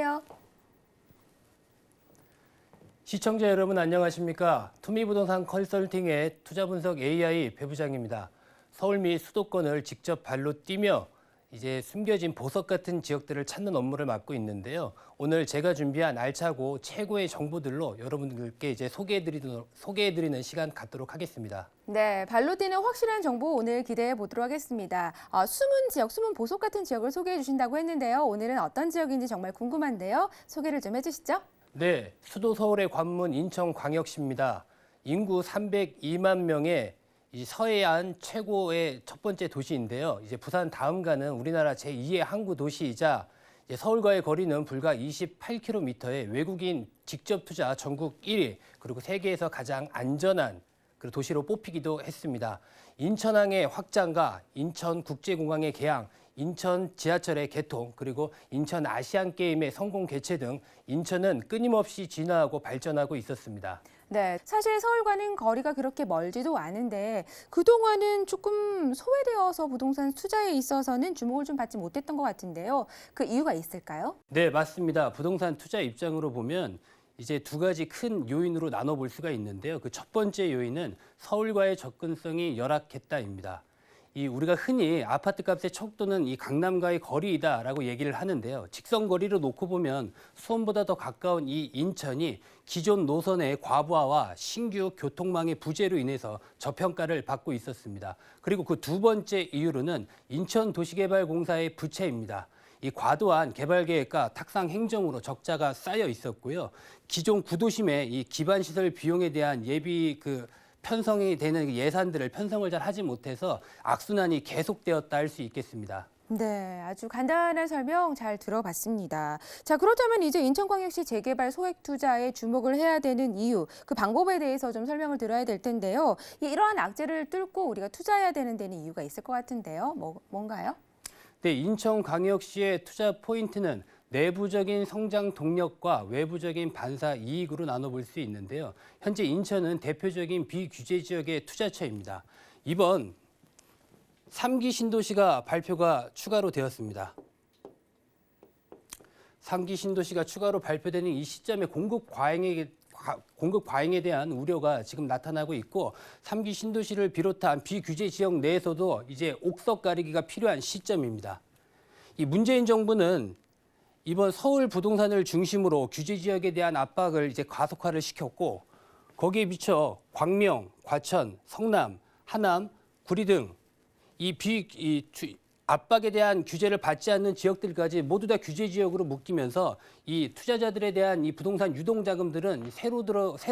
시청자 여러분 안녕하십니까? 투미부동산 컨설팅의 투자분석 AI 배 부장입니다. 서울 및 수도권을 직접 발로 뛰며 이제 숨겨진 보석 같은 지역들을 찾는 업무를 맡고 있는데요. 오늘 제가 준비한 알차고 최고의 정보들로 여러분들께 이제 소개해드리는 시간 갖도록 하겠습니다. 네, 발로 뛰는 확실한 정보 오늘 기대해 보도록 하겠습니다. 숨은 지역, 숨은 보석 같은 지역을 소개해 주신다고 했는데요. 오늘은 어떤 지역인지 정말 궁금한데요. 소개를 좀 해주시죠. 네, 수도 서울의 관문 인천광역시입니다. 인구 302만 명의 이 서해안 최고의 첫 번째 도시인데요. 이제 부산 다음가는 우리나라 제2의 항구 도시이자 서울과의 거리는 불과 28km의 외국인 직접 투자 전국 1위, 그리고 세계에서 가장 안전한 도시로 뽑히기도 했습니다. 인천항의 확장과 인천국제공항의 개항, 인천 지하철의 개통, 그리고 인천 아시안게임의 성공 개최 등 인천은 끊임없이 진화하고 발전하고 있었습니다. 네, 사실 서울과는 거리가 그렇게 멀지도 않은데 그동안은 조금 소외되어서 부동산 투자에 있어서는 주목을 좀 받지 못했던 것 같은데요. 그 이유가 있을까요? 네, 맞습니다. 부동산 투자 입장으로 보면 이제 두 가지 큰 요인으로 나눠볼 수가 있는데요. 그 첫 번째 요인은 서울과의 접근성이 열악했다입니다. 우리가 흔히 아파트 값의 척도는 이 강남과의 거리이다라고 얘기를 하는데요. 직선 거리로 놓고 보면 수원보다 더 가까운 이 인천이 기존 노선의 과부하와 신규 교통망의 부재로 인해서 저평가를 받고 있었습니다. 그리고 그 두 번째 이유로는 인천도시개발공사의 부채입니다. 이 과도한 개발 계획과 탁상 행정으로 적자가 쌓여 있었고요. 기존 구도심의 이 기반 시설 비용에 대한 예비 편성이 되는 예산들을 편성을 잘 하지 못해서 악순환이 계속되었다 할 수 있겠습니다. 네, 아주 간단한 설명 잘 들어봤습니다. 자, 그렇다면 이제 인천광역시 재개발 소액 투자에 주목을 해야 되는 이유, 그 방법에 대해서 좀 설명을 들어야 될 텐데요. 이러한 악재를 뚫고 우리가 투자해야 되는 데는 이유가 있을 것 같은데요. 뭔가요? 네, 인천광역시의 투자 포인트는 내부적인 성장 동력과 외부적인 반사 이익으로 나눠볼 수 있는데요. 현재 인천은 대표적인 비규제 지역의 투자처입니다. 이번 3기 신도시가 발표가 추가로 되었습니다. 3기 신도시가 추가로 발표되는 이 시점에 공급 과잉에 대한 우려가 지금 나타나고 있고 3기 신도시를 비롯한 비규제 지역 내에서도 이제 옥석 가리기가 필요한 시점입니다. 이 문재인 정부는 이번 서울 부동산을 중심으로 규제 지역에 대한 압박을 이제 가속화를 시켰고 거기에 비춰 광명, 과천, 성남, 하남, 구리 등 압박에 대한 규제를 받지 않는 지역들까지 모두 다 규제 지역으로 묶이면서 이 투자자들에 대한 이 부동산 유동 자금들은 새로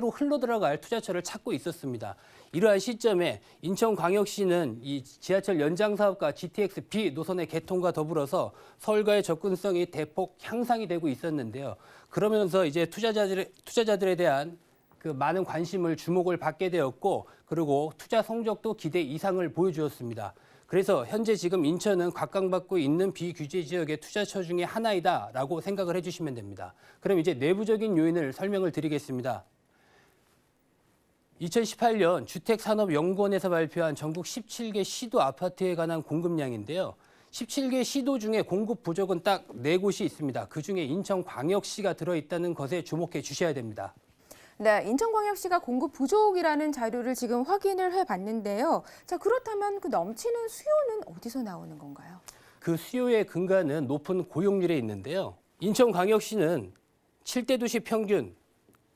흘러 들어갈 투자처를 찾고 있었습니다. 이러한 시점에 인천광역시는 이 지하철 연장 사업과 GTX B 노선의 개통과 더불어서 서울과의 접근성이 대폭 향상이 되고 있었는데요. 그러면서 이제 투자자들에 대한 그 많은 관심을 주목을 받게 되었고 그리고 투자 성적도 기대 이상을 보여주었습니다. 그래서 현재 지금 인천은 각광받고 있는 비규제 지역의 투자처 중에 하나이다라고 생각을 해주시면 됩니다. 그럼 이제 내부적인 요인을 설명을 드리겠습니다. 2018년 주택산업연구원에서 발표한 전국 17개 시도 아파트에 관한 공급량인데요. 17개 시도 중에 공급 부족은 딱 4곳이 있습니다. 그중에 인천광역시가 들어있다는 것에 주목해 주셔야 됩니다. 네, 인천광역시가 공급 부족이라는 자료를 지금 확인을 해봤는데요. 자, 그렇다면 그 넘치는 수요는 어디서 나오는 건가요? 그 수요의 근간은 높은 고용률에 있는데요. 인천광역시는 7대 도시 평균,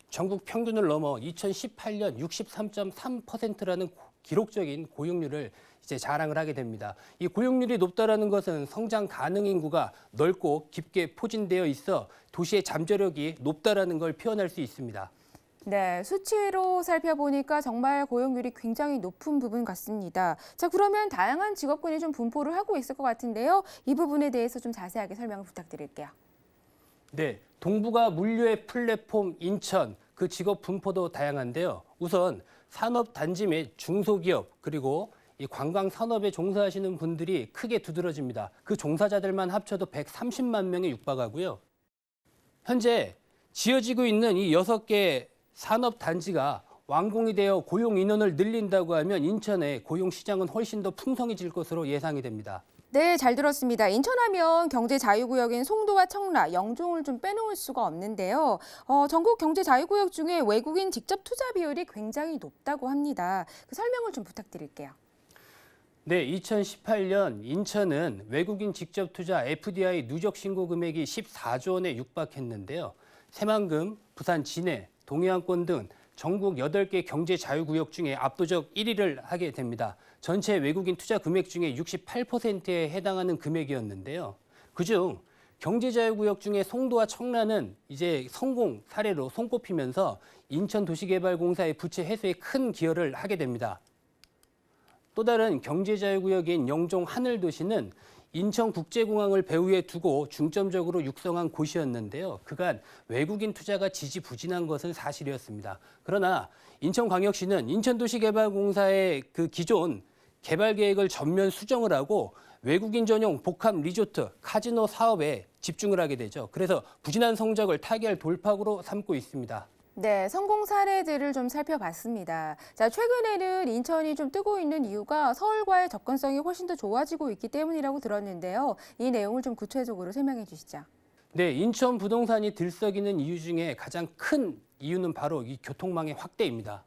전국 평균을 넘어 2018년 63.3%라는 기록적인 고용률을 이제 자랑을 하게 됩니다. 이 고용률이 높다라는 것은 성장 가능 인구가 넓고 깊게 포진되어 있어 도시의 잠재력이 높다라는 걸 표현할 수 있습니다. 네, 수치로 살펴보니까 정말 고용률이 굉장히 높은 부분 같습니다. 자, 그러면 다양한 직업군이 좀 분포를 하고 있을 것 같은데요. 이 부분에 대해서 좀 자세하게 설명을 부탁드릴게요. 네, 동북아 물류의 플랫폼 인천, 그 직업 분포도 다양한데요. 우선 산업단지 및 중소기업 그리고 이 관광 산업에 종사하시는 분들이 크게 두드러집니다. 그 종사자들만 합쳐도 130만 명에 육박하고요. 현재 지어지고 있는 이 6개 산업단지가 완공이 되어 고용 인원을 늘린다고 하면 인천의 고용 시장은 훨씬 더 풍성해질 것으로 예상이 됩니다. 네, 잘 들었습니다. 인천하면 경제 자유구역인 송도와 청라, 영종을 좀 빼놓을 수가 없는데요. 전국 경제 자유구역 중에 외국인 직접 투자 비율이 굉장히 높다고 합니다. 그 설명을 좀 부탁드릴게요. 네, 2018년 인천은 외국인 직접 투자 FDI 누적 신고 금액이 14조 원에 육박했는데요. 새만금, 부산 진해, 동해안권 등 전국 8개 경제 자유구역 중에 압도적 1위를 하게 됩니다. 전체 외국인 투자 금액 중에 68%에 해당하는 금액이었는데요. 그중 경제자유구역 중에 송도와 청라는 이제 성공 사례로 손꼽히면서 인천도시개발공사의 부채 해소에 큰 기여를 하게 됩니다. 또 다른 경제자유구역인 영종 하늘도시는 인천국제공항을 배후에 두고 중점적으로 육성한 곳이었는데요. 그간 외국인 투자가 지지부진한 것은 사실이었습니다. 그러나 인천광역시는 인천도시개발공사의 그 기존 개발 계획을 전면 수정을 하고 외국인 전용 복합 리조트, 카지노 사업에 집중을 하게 되죠. 그래서 부진한 성적을 타개할 돌파구로 삼고 있습니다. 네, 성공 사례들을 좀 살펴봤습니다. 자, 최근에는 인천이 좀 뜨고 있는 이유가 서울과의 접근성이 훨씬 더 좋아지고 있기 때문이라고 들었는데요. 이 내용을 좀 구체적으로 설명해 주시죠. 네, 인천 부동산이 들썩이는 이유 중에 가장 큰 이유는 바로 이 교통망의 확대입니다.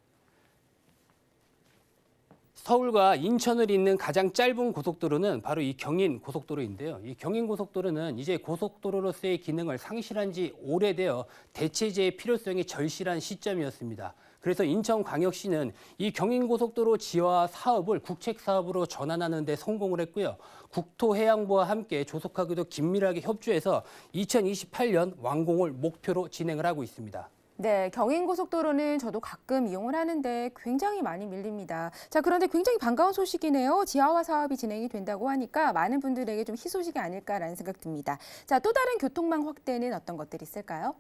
서울과 인천을 잇는 가장 짧은 고속도로는 바로 이 경인 고속도로인데요. 이 경인 고속도로는 이제 고속도로로서의 기능을 상실한 지 오래되어 대체제의 필요성이 절실한 시점이었습니다. 그래서 인천광역시는 이 경인 고속도로 지화 사업을 국책 사업으로 전환하는 데 성공을 했고요. 국토해양부와 함께 조속하게도 긴밀하게 협조해서 2028년 완공을 목표로 진행을 하고 있습니다. 네, 경인고속도로는 저도 가끔 이용을 하는데 굉장히 많이 밀립니다. 자, 그런데 굉장히 반가운 소식이네요. 지하화 사업이 진행이 된다고 하니까 많은 분들에게 좀 희소식이 아닐까라는 생각 듭니다. 자, 또 다른 교통망 확대는 어떤 것들이 있을까요?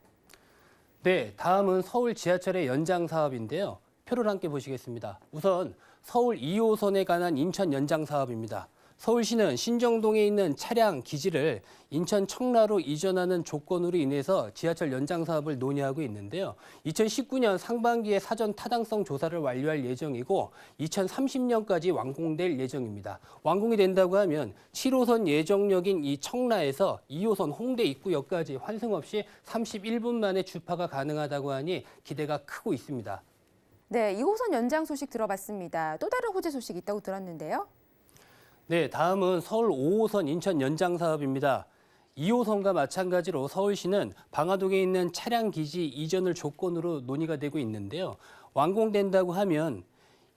네, 다음은 서울 지하철의 연장 사업인데요. 표를 함께 보시겠습니다. 우선 서울 2호선에 관한 인천 연장 사업입니다. 서울시는 신정동에 있는 차량 기지를 인천 청라로 이전하는 조건으로 인해서 지하철 연장 사업을 논의하고 있는데요. 2019년 상반기에 사전 타당성 조사를 완료할 예정이고 2030년까지 완공될 예정입니다. 완공이 된다고 하면 7호선 예정역인 이 청라에서 2호선 홍대 입구역까지 환승 없이 31분 만에 주파가 가능하다고 하니 기대가 크고 있습니다. 네, 2호선 연장 소식 들어봤습니다. 또 다른 호재 소식 있다고 들었는데요. 네, 다음은 서울 5호선 인천 연장 사업입니다. 2호선과 마찬가지로 서울시는 방화동에 있는 차량 기지 이전을 조건으로 논의가 되고 있는데요. 완공된다고 하면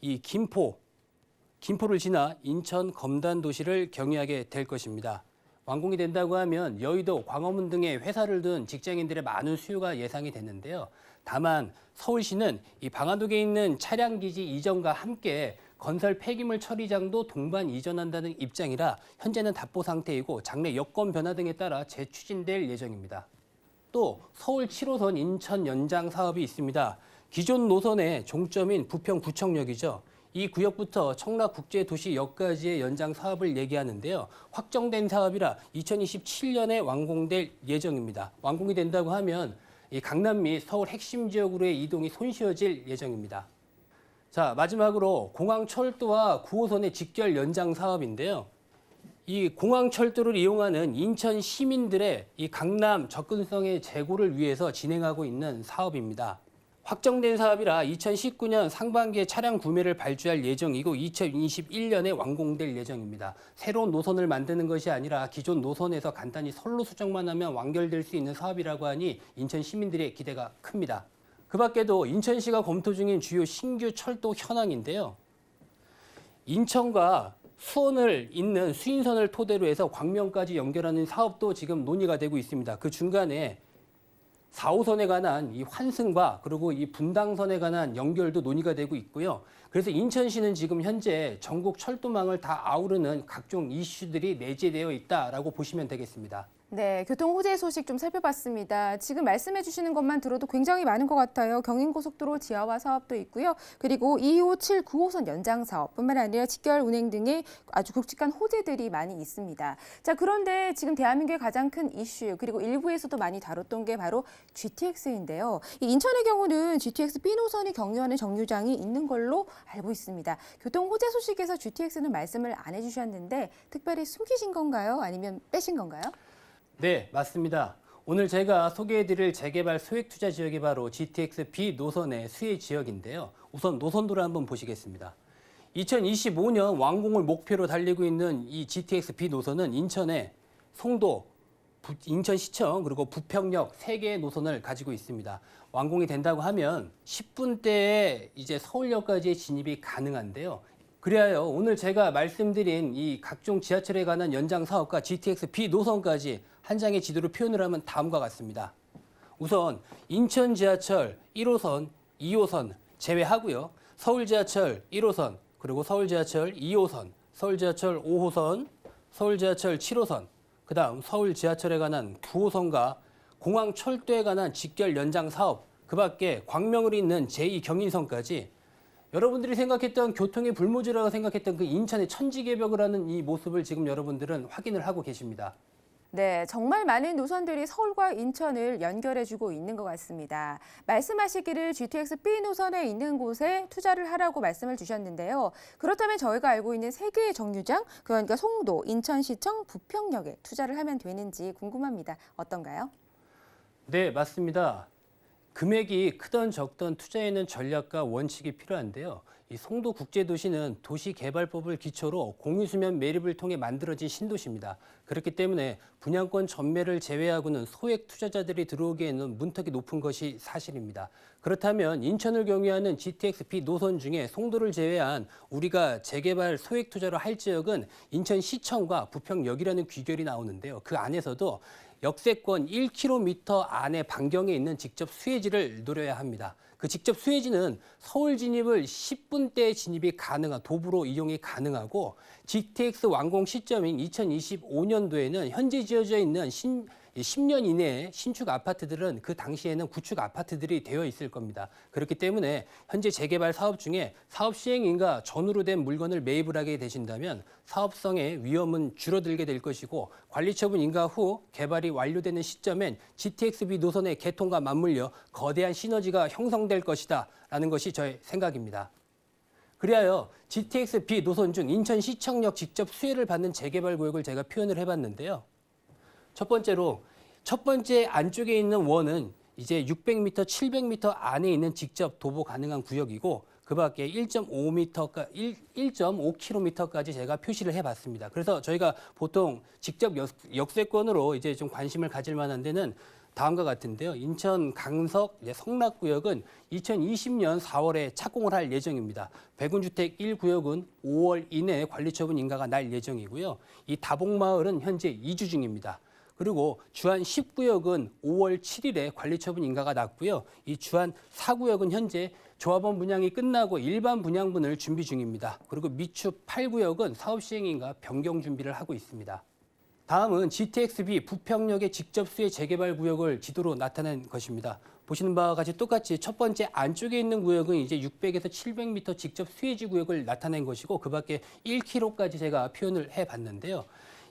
이 김포를 지나 인천 검단 도시를 경유하게 될 것입니다. 완공이 된다고 하면 여의도, 광화문 등의 회사를 둔 직장인들의 많은 수요가 예상이 되는데요. 다만 서울시는 이 방화동에 있는 차량 기지 이전과 함께 건설 폐기물 처리장도 동반 이전한다는 입장이라 현재는 답보 상태이고 장래 여건 변화 등에 따라 재추진될 예정입니다. 또 서울 7호선 인천 연장 사업이 있습니다. 기존 노선의 종점인 부평구청역이죠. 이 구역부터 청라국제도시역까지의 연장 사업을 얘기하는데요. 확정된 사업이라 2027년에 완공될 예정입니다. 완공이 된다고 하면 이 강남 및 서울 핵심 지역으로의 이동이 손쉬워질 예정입니다. 자, 마지막으로 공항철도와 9호선의 직결 연장 사업인데요. 이 공항철도를 이용하는 인천 시민들의 이 강남 접근성의 제고를 위해서 진행하고 있는 사업입니다. 확정된 사업이라 2019년 상반기에 차량 구매를 발주할 예정이고 2021년에 완공될 예정입니다. 새로운 노선을 만드는 것이 아니라 기존 노선에서 간단히 선로 수정만 하면 완결될 수 있는 사업이라고 하니 인천 시민들의 기대가 큽니다. 그 밖에도 인천시가 검토 중인 주요 신규 철도 현황인데요. 인천과 수원을 잇는 수인선을 토대로 해서 광명까지 연결하는 사업도 지금 논의가 되고 있습니다. 그 중간에 4호선에 관한 이 환승과 그리고 이 분당선에 관한 연결도 논의가 되고 있고요. 그래서 인천시는 지금 현재 전국 철도망을 다 아우르는 각종 이슈들이 내재되어 있다라고 보시면 되겠습니다. 네, 교통 호재 소식 좀 살펴봤습니다. 지금 말씀해 주시는 것만 들어도 굉장히 많은 것 같아요. 경인고속도로 지하화 사업도 있고요. 그리고 2호, 7, 9호선 연장 사업뿐만 아니라 직결 운행 등의 아주 굵직한 호재들이 많이 있습니다. 자, 그런데 지금 대한민국의 가장 큰 이슈 그리고 일부에서도 많이 다뤘던 게 바로 GTX인데요. 이 인천의 경우는 GTX B 노선이 경유하는 정류장이 있는 걸로 알고 있습니다. 교통 호재 소식에서 GTX는 말씀을 안 해주셨는데 특별히 숨기신 건가요? 아니면 빼신 건가요? 네, 맞습니다. 오늘 제가 소개해드릴 재개발 소액투자 지역이 바로 GTX B 노선의 수혜 지역인데요. 우선 노선도를 한번 보시겠습니다. 2025년 완공을 목표로 달리고 있는 이 GTX B 노선은 인천의 송도, 인천시청 그리고 부평역 3개의 노선을 가지고 있습니다. 완공이 된다고 하면 10분대에 이제 서울역까지의 진입이 가능한데요. 그리하여 오늘 제가 말씀드린 이 각종 지하철에 관한 연장 사업과 GTX B 노선까지 한 장의 지도로 표현을 하면 다음과 같습니다. 우선 인천 지하철 1호선, 2호선 제외하고요. 서울 지하철 1호선, 그리고 서울 지하철 2호선, 서울 지하철 5호선, 서울 지하철 7호선, 그다음 서울 지하철에 관한 9호선과 공항 철도에 관한 직결 연장 사업, 그밖에 광명을 잇는 제2경인선까지 여러분들이 생각했던 교통의 불모지라고 생각했던 그 인천의 천지개벽을 하는 이 모습을 지금 여러분들은 확인을 하고 계십니다. 네, 정말 많은 노선들이 서울과 인천을 연결해주고 있는 것 같습니다. 말씀하시기를 GTX B 노선에 있는 곳에 투자를 하라고 말씀을 주셨는데요. 그렇다면 저희가 알고 있는 3개의 정류장, 그러니까 송도, 인천시청, 부평역에 투자를 하면 되는지 궁금합니다. 어떤가요? 네, 맞습니다. 금액이 크던 적던 투자에는 전략과 원칙이 필요한데요. 이 송도국제도시는 도시개발법을 기초로 공유수면 매립을 통해 만들어진 신도시입니다. 그렇기 때문에 분양권 전매를 제외하고는 소액 투자자들이 들어오기에는 문턱이 높은 것이 사실입니다. 그렇다면 인천을 경유하는 GTX B 노선 중에 송도를 제외한 우리가 재개발 소액 투자로 할 지역은 인천시청과 부평역이라는 귀결이 나오는데요. 그 안에서도 역세권 1km 안에 반경에 있는 직접 수혜지를 노려야 합니다. 그 직접 수혜지는 서울 진입을 10분대에 진입이 가능한 도보로 이용이 가능하고 GTX 완공 시점인 2025년도에는 현재 지어져 있는 10년 이내에 신축 아파트들은 그 당시에는 구축 아파트들이 되어 있을 겁니다. 그렇기 때문에 현재 재개발 사업 중에 사업 시행인가 전후로 된 물건을 매입을 하게 되신다면 사업성의 위험은 줄어들게 될 것이고 관리처분 인가 후 개발이 완료되는 시점엔 GTX-B 노선의 개통과 맞물려 거대한 시너지가 형성될 것이다 라는 것이 저의 생각입니다. 그리하여 GTX-B 노선 중 인천시청역 직접 수혜를 받는 재개발 구역을 제가 표현을 해봤는데요. 첫 번째 안쪽에 있는 원은 이제 600m, 700m 안에 있는 직접 도보 가능한 구역이고 그 밖에 1.5km까지 제가 표시를 해봤습니다. 그래서 저희가 보통 직접 역세권으로 이제 좀 관심을 가질 만한 데는 다음과 같은데요. 인천 강석 성락구역은 2020년 4월에 착공을 할 예정입니다. 백운주택 1구역은 5월 이내에 관리처분 인가가 날 예정이고요. 이 다봉마을은 현재 이주 중입니다. 그리고 주안 10구역은 5월 7일에 관리처분 인가가 났고요. 이 주안 4구역은 현재 조합원 분양이 끝나고 일반 분양분을 준비 중입니다. 그리고 미추 8구역은 사업 시행인가 변경 준비를 하고 있습니다. 다음은 GTX-B 부평역의 직접 수혜 재개발 구역을 지도로 나타낸 것입니다. 보시는 바와 같이 똑같이 첫 번째 안쪽에 있는 구역은 이제 600에서 700m 직접 수혜지 구역을 나타낸 것이고 그 밖에 1km까지 제가 표현을 해봤는데요.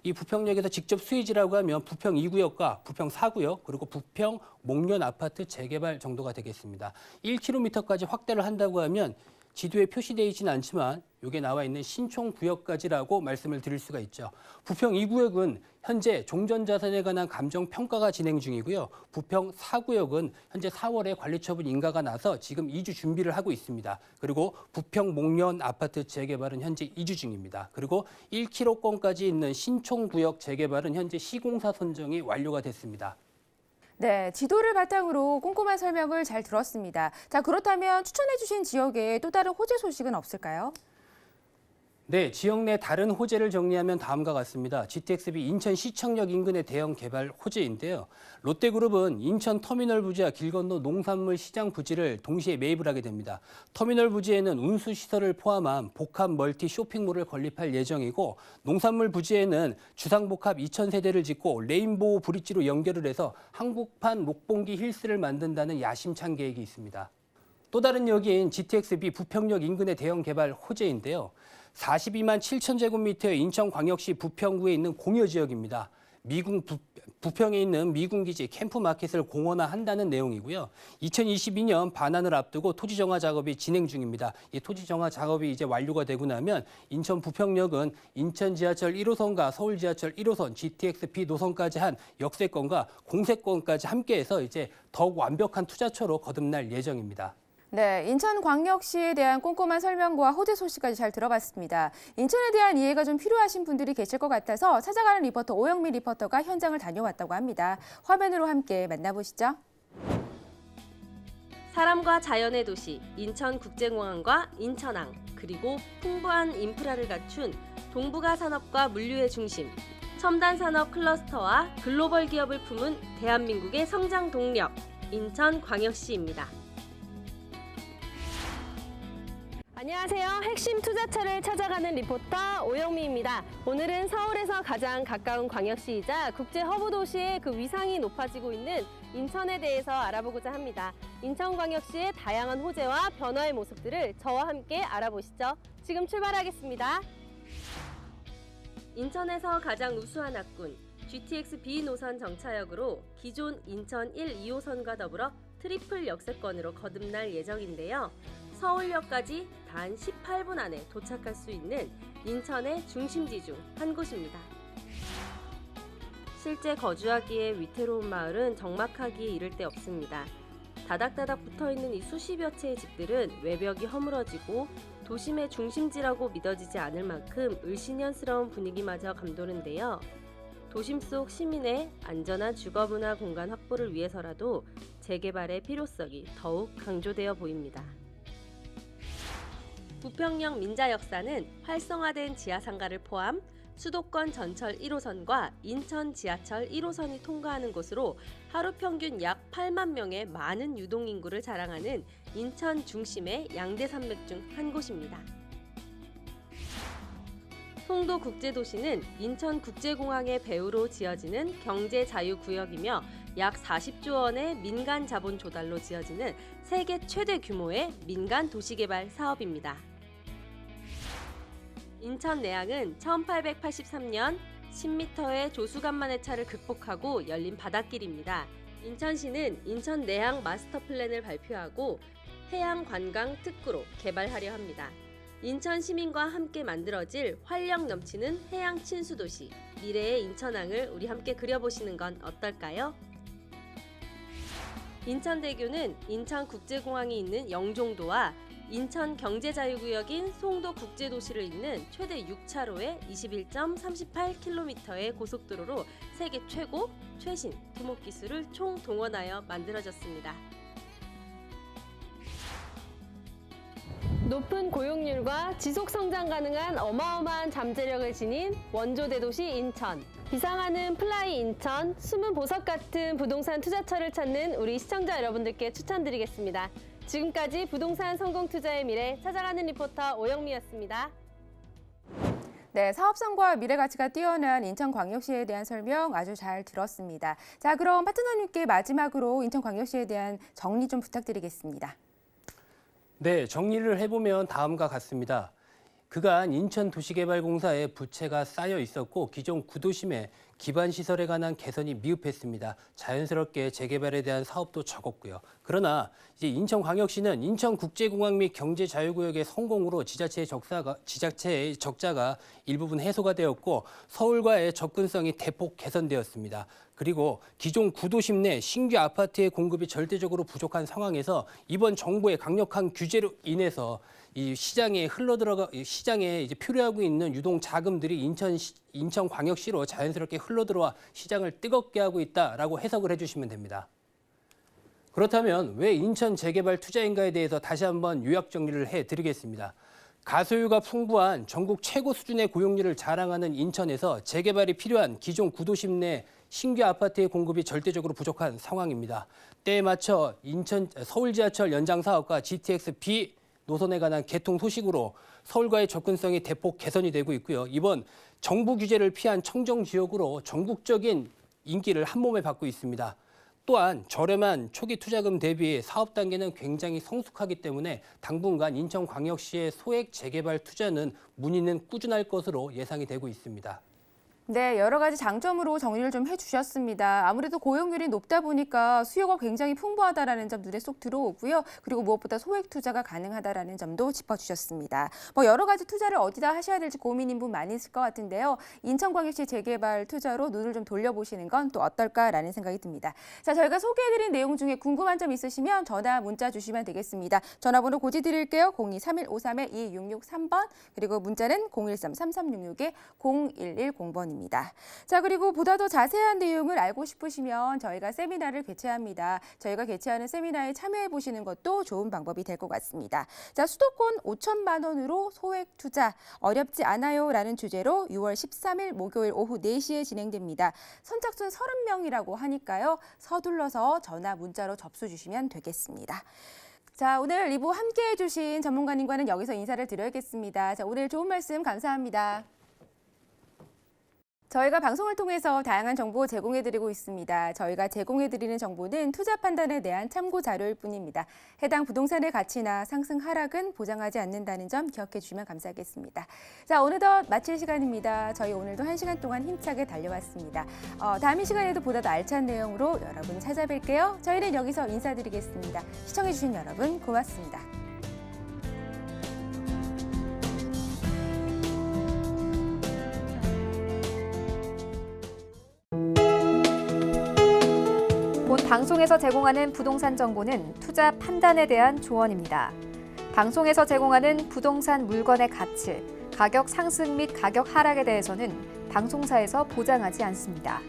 이 부평역에서 직접 수혜지라고 하면 부평 2구역과 부평 4구역 그리고 부평 목련 아파트 재개발 정도가 되겠습니다. 1km까지 확대를 한다고 하면 지도에 표시되어 있지는 않지만 여기에 나와 있는 신촌구역까지라고 말씀을 드릴 수가 있죠. 부평 2구역은 현재 종전자산에 관한 감정평가가 진행 중이고요. 부평 4구역은 현재 4월에 관리처분 인가가 나서 지금 이주 준비를 하고 있습니다. 그리고 부평 목련 아파트 재개발은 현재 이주 중입니다. 그리고 1km권까지 있는 신촌구역 재개발은 현재 시공사 선정이 완료가 됐습니다. 네, 지도를 바탕으로 꼼꼼한 설명을 잘 들었습니다. 자, 그렇다면 추천해 주신 지역에 또 다른 호재 소식은 없을까요? 네, 지역 내 다른 호재를 정리하면 다음과 같습니다. GTXB 인천시청역 인근의 대형 개발 호재인데요. 롯데그룹은 인천 터미널 부지와 길 건너 농산물 시장 부지를 동시에 매입을 하게 됩니다. 터미널 부지에는 운수시설을 포함한 복합 멀티 쇼핑몰을 건립할 예정이고 농산물 부지에는 주상복합 2,000세대를 짓고 레인보우 브릿지로 연결을 해서 한국판 록봉기 힐스를 만든다는 야심찬 계획이 있습니다. 또 다른 역인 GTXB 부평역 인근의 대형 개발 호재인데요. 42만 7천 제곱미터의 인천광역시 부평구에 있는 공여지역입니다. 부평에 있는 미군기지 캠프마켓을 공원화한다는 내용이고요. 2022년 반환을 앞두고 토지정화 작업이 진행 중입니다. 이 토지정화 작업이 이제 완료가 되고 나면 인천 부평역은 인천 지하철 1호선과 서울 지하철 1호선, GTX-B 노선까지 한 역세권과 공세권까지 함께해서 이제 더욱 완벽한 투자처로 거듭날 예정입니다. 네, 인천광역시에 대한 꼼꼼한 설명과 호재 소식까지 잘 들어봤습니다. 인천에 대한 이해가 좀 필요하신 분들이 계실 것 같아서 찾아가는 리포터 오영미 리포터가 현장을 다녀왔다고 합니다. 화면으로 함께 만나보시죠. 사람과 자연의 도시 인천국제공항과 인천항 그리고 풍부한 인프라를 갖춘 동북아 산업과 물류의 중심 첨단 산업 클러스터와 글로벌 기업을 품은 대한민국의 성장 동력 인천광역시입니다. 안녕하세요. 핵심 투자처를 찾아가는 리포터 오영미입니다. 오늘은 서울에서 가장 가까운 광역시이자 국제 허브 도시의 그 위상이 높아지고 있는 인천에 대해서 알아보고자 합니다. 인천광역시의 다양한 호재와 변화의 모습들을 저와 함께 알아보시죠. 지금 출발하겠습니다. 인천에서 가장 우수한 학군 GTX-B 노선 정차역으로 기존 인천 1, 2호선과 더불어 트리플 역세권으로 거듭날 예정인데요. 서울역까지 단 18분 안에 도착할 수 있는 인천의 중심지 중 한 곳입니다. 실제 거주하기에 위태로운 마을은 적막하기에 이를 데 없습니다. 다닥다닥 붙어있는 이 수십여 채의 집들은 외벽이 허물어지고 도심의 중심지라고 믿어지지 않을 만큼 을씨년스러운 분위기마저 감도는데요. 도심 속 시민의 안전한 주거문화 공간 확보를 위해서라도 재개발의 필요성이 더욱 강조되어 보입니다. 부평역 민자역사는 활성화된 지하상가를 포함 수도권 전철 1호선과 인천 지하철 1호선이 통과하는 곳으로 하루 평균 약 8만 명의 많은 유동인구를 자랑하는 인천 중심의 양대산맥 중 한 곳입니다. 송도국제도시는 인천국제공항의 배후로 지어지는 경제자유구역이며 약 40조 원의 민간 자본 조달로 지어지는 세계 최대 규모의 민간 도시개발 사업입니다. 인천 내항은 1883년 10m의 조수간만의 차를 극복하고 열린 바닷길입니다. 인천시는 인천 내항 마스터 플랜을 발표하고 해양 관광 특구로 개발하려 합니다. 인천 시민과 함께 만들어질 활력 넘치는 해양 친수도시 미래의 인천항을 우리 함께 그려보시는 건 어떨까요? 인천대교는 인천국제공항이 있는 영종도와 인천 경제자유구역인 송도국제도시를 잇는 최대 6차로의 21.38km의 고속도로로 세계 최고, 최신 두목기술을 총동원하여 만들어졌습니다. 높은 고용률과 지속 성장 가능한 어마어마한 잠재력을 지닌 원조 대도시 인천. 비상하는 플라이 인천, 숨은 보석 같은 부동산 투자처를 찾는 우리 시청자 여러분들께 추천드리겠습니다. 지금까지 부동산 성공 투자의 미래 찾아가는 리포터 오영미였습니다. 네, 사업성과 미래 가치가 뛰어난 인천광역시에 대한 설명 아주 잘 들었습니다. 자, 그럼 파트너님께 마지막으로 인천광역시에 대한 정리 좀 부탁드리겠습니다. 네, 정리를 해보면 다음과 같습니다. 그간 인천도시개발공사에 부채가 쌓여 있었고 기존 구도심의 기반시설에 관한 개선이 미흡했습니다. 자연스럽게 재개발에 대한 사업도 적었고요. 그러나 이제 인천광역시는 인천국제공항 및 경제자유구역의 성공으로 지자체의 적자가 일부분 해소가 되었고 서울과의 접근성이 대폭 개선되었습니다. 그리고 기존 구도심 내 신규 아파트의 공급이 절대적으로 부족한 상황에서 이번 정부의 강력한 규제로 인해서 이 시장에 이제 표류하고 있는 유동 자금들이 인천광역시로 자연스럽게 흘러들어와 시장을 뜨겁게 하고 있다라고 해석을 해주시면 됩니다. 그렇다면 왜 인천 재개발 투자인가에 대해서 다시 한번 요약 정리를 해드리겠습니다. 가소유가 풍부한 전국 최고 수준의 고용률을 자랑하는 인천에서 재개발이 필요한 기존 구도심 내 신규 아파트의 공급이 절대적으로 부족한 상황입니다. 때에 맞춰 서울 지하철 연장 사업과 GTX-B 노선에 관한 개통 소식으로 서울과의 접근성이 대폭 개선이 되고 있고요. 이번 정부 규제를 피한 청정 지역으로 전국적인 인기를 한몸에 받고 있습니다. 또한 저렴한 초기 투자금 대비 사업 단계는 굉장히 성숙하기 때문에 당분간 인천광역시의 소액 재개발 투자는 문의는 꾸준할 것으로 예상이 되고 있습니다. 네, 여러 가지 장점으로 정리를 좀 해주셨습니다. 아무래도 고용률이 높다 보니까 수요가 굉장히 풍부하다라는 점 눈에 쏙 들어오고요. 그리고 무엇보다 소액 투자가 가능하다라는 점도 짚어주셨습니다. 여러 가지 투자를 어디다 하셔야 될지 고민인 분 많이 있을 것 같은데요. 인천광역시 재개발 투자로 눈을 좀 돌려보시는 건 또 어떨까라는 생각이 듭니다. 자, 저희가 소개해드린 내용 중에 궁금한 점 있으시면 전화, 문자 주시면 되겠습니다. 전화번호 고지 드릴게요. 02-3153-2663번 그리고 문자는 013-3366-0110번입니다. 자, 그리고 보다 더 자세한 내용을 알고 싶으시면 저희가 세미나를 개최합니다. 저희가 개최하는 세미나에 참여해 보시는 것도 좋은 방법이 될 것 같습니다. 자, 수도권 5천만 원으로 소액 투자 어렵지 않아요 라는 주제로 6월 13일 목요일 오후 4시에 진행됩니다. 선착순 30명이라고 하니까요. 서둘러서 전화, 문자로 접수 주시면 되겠습니다. 자, 오늘 2부 함께해 주신 전문가님과는 여기서 인사를 드려야겠습니다. 자, 오늘 좋은 말씀 감사합니다. 저희가 방송을 통해서 다양한 정보 제공해드리고 있습니다. 저희가 제공해드리는 정보는 투자 판단에 대한 참고 자료일 뿐입니다. 해당 부동산의 가치나 상승 하락은 보장하지 않는다는 점 기억해 주시면 감사하겠습니다. 자, 어느덧 마칠 시간입니다. 저희 오늘도 1시간 동안 힘차게 달려왔습니다. 다음 이 시간에도 보다 더 알찬 내용으로 여러분 찾아뵐게요. 저희는 여기서 인사드리겠습니다. 시청해 주신 여러분 고맙습니다. 본 방송에서 제공하는 부동산 정보는 투자 판단에 대한 조언입니다. 방송에서 제공하는 부동산 물건의 가치, 가격 상승 및 가격 하락에 대해서는 방송사에서 보장하지 않습니다.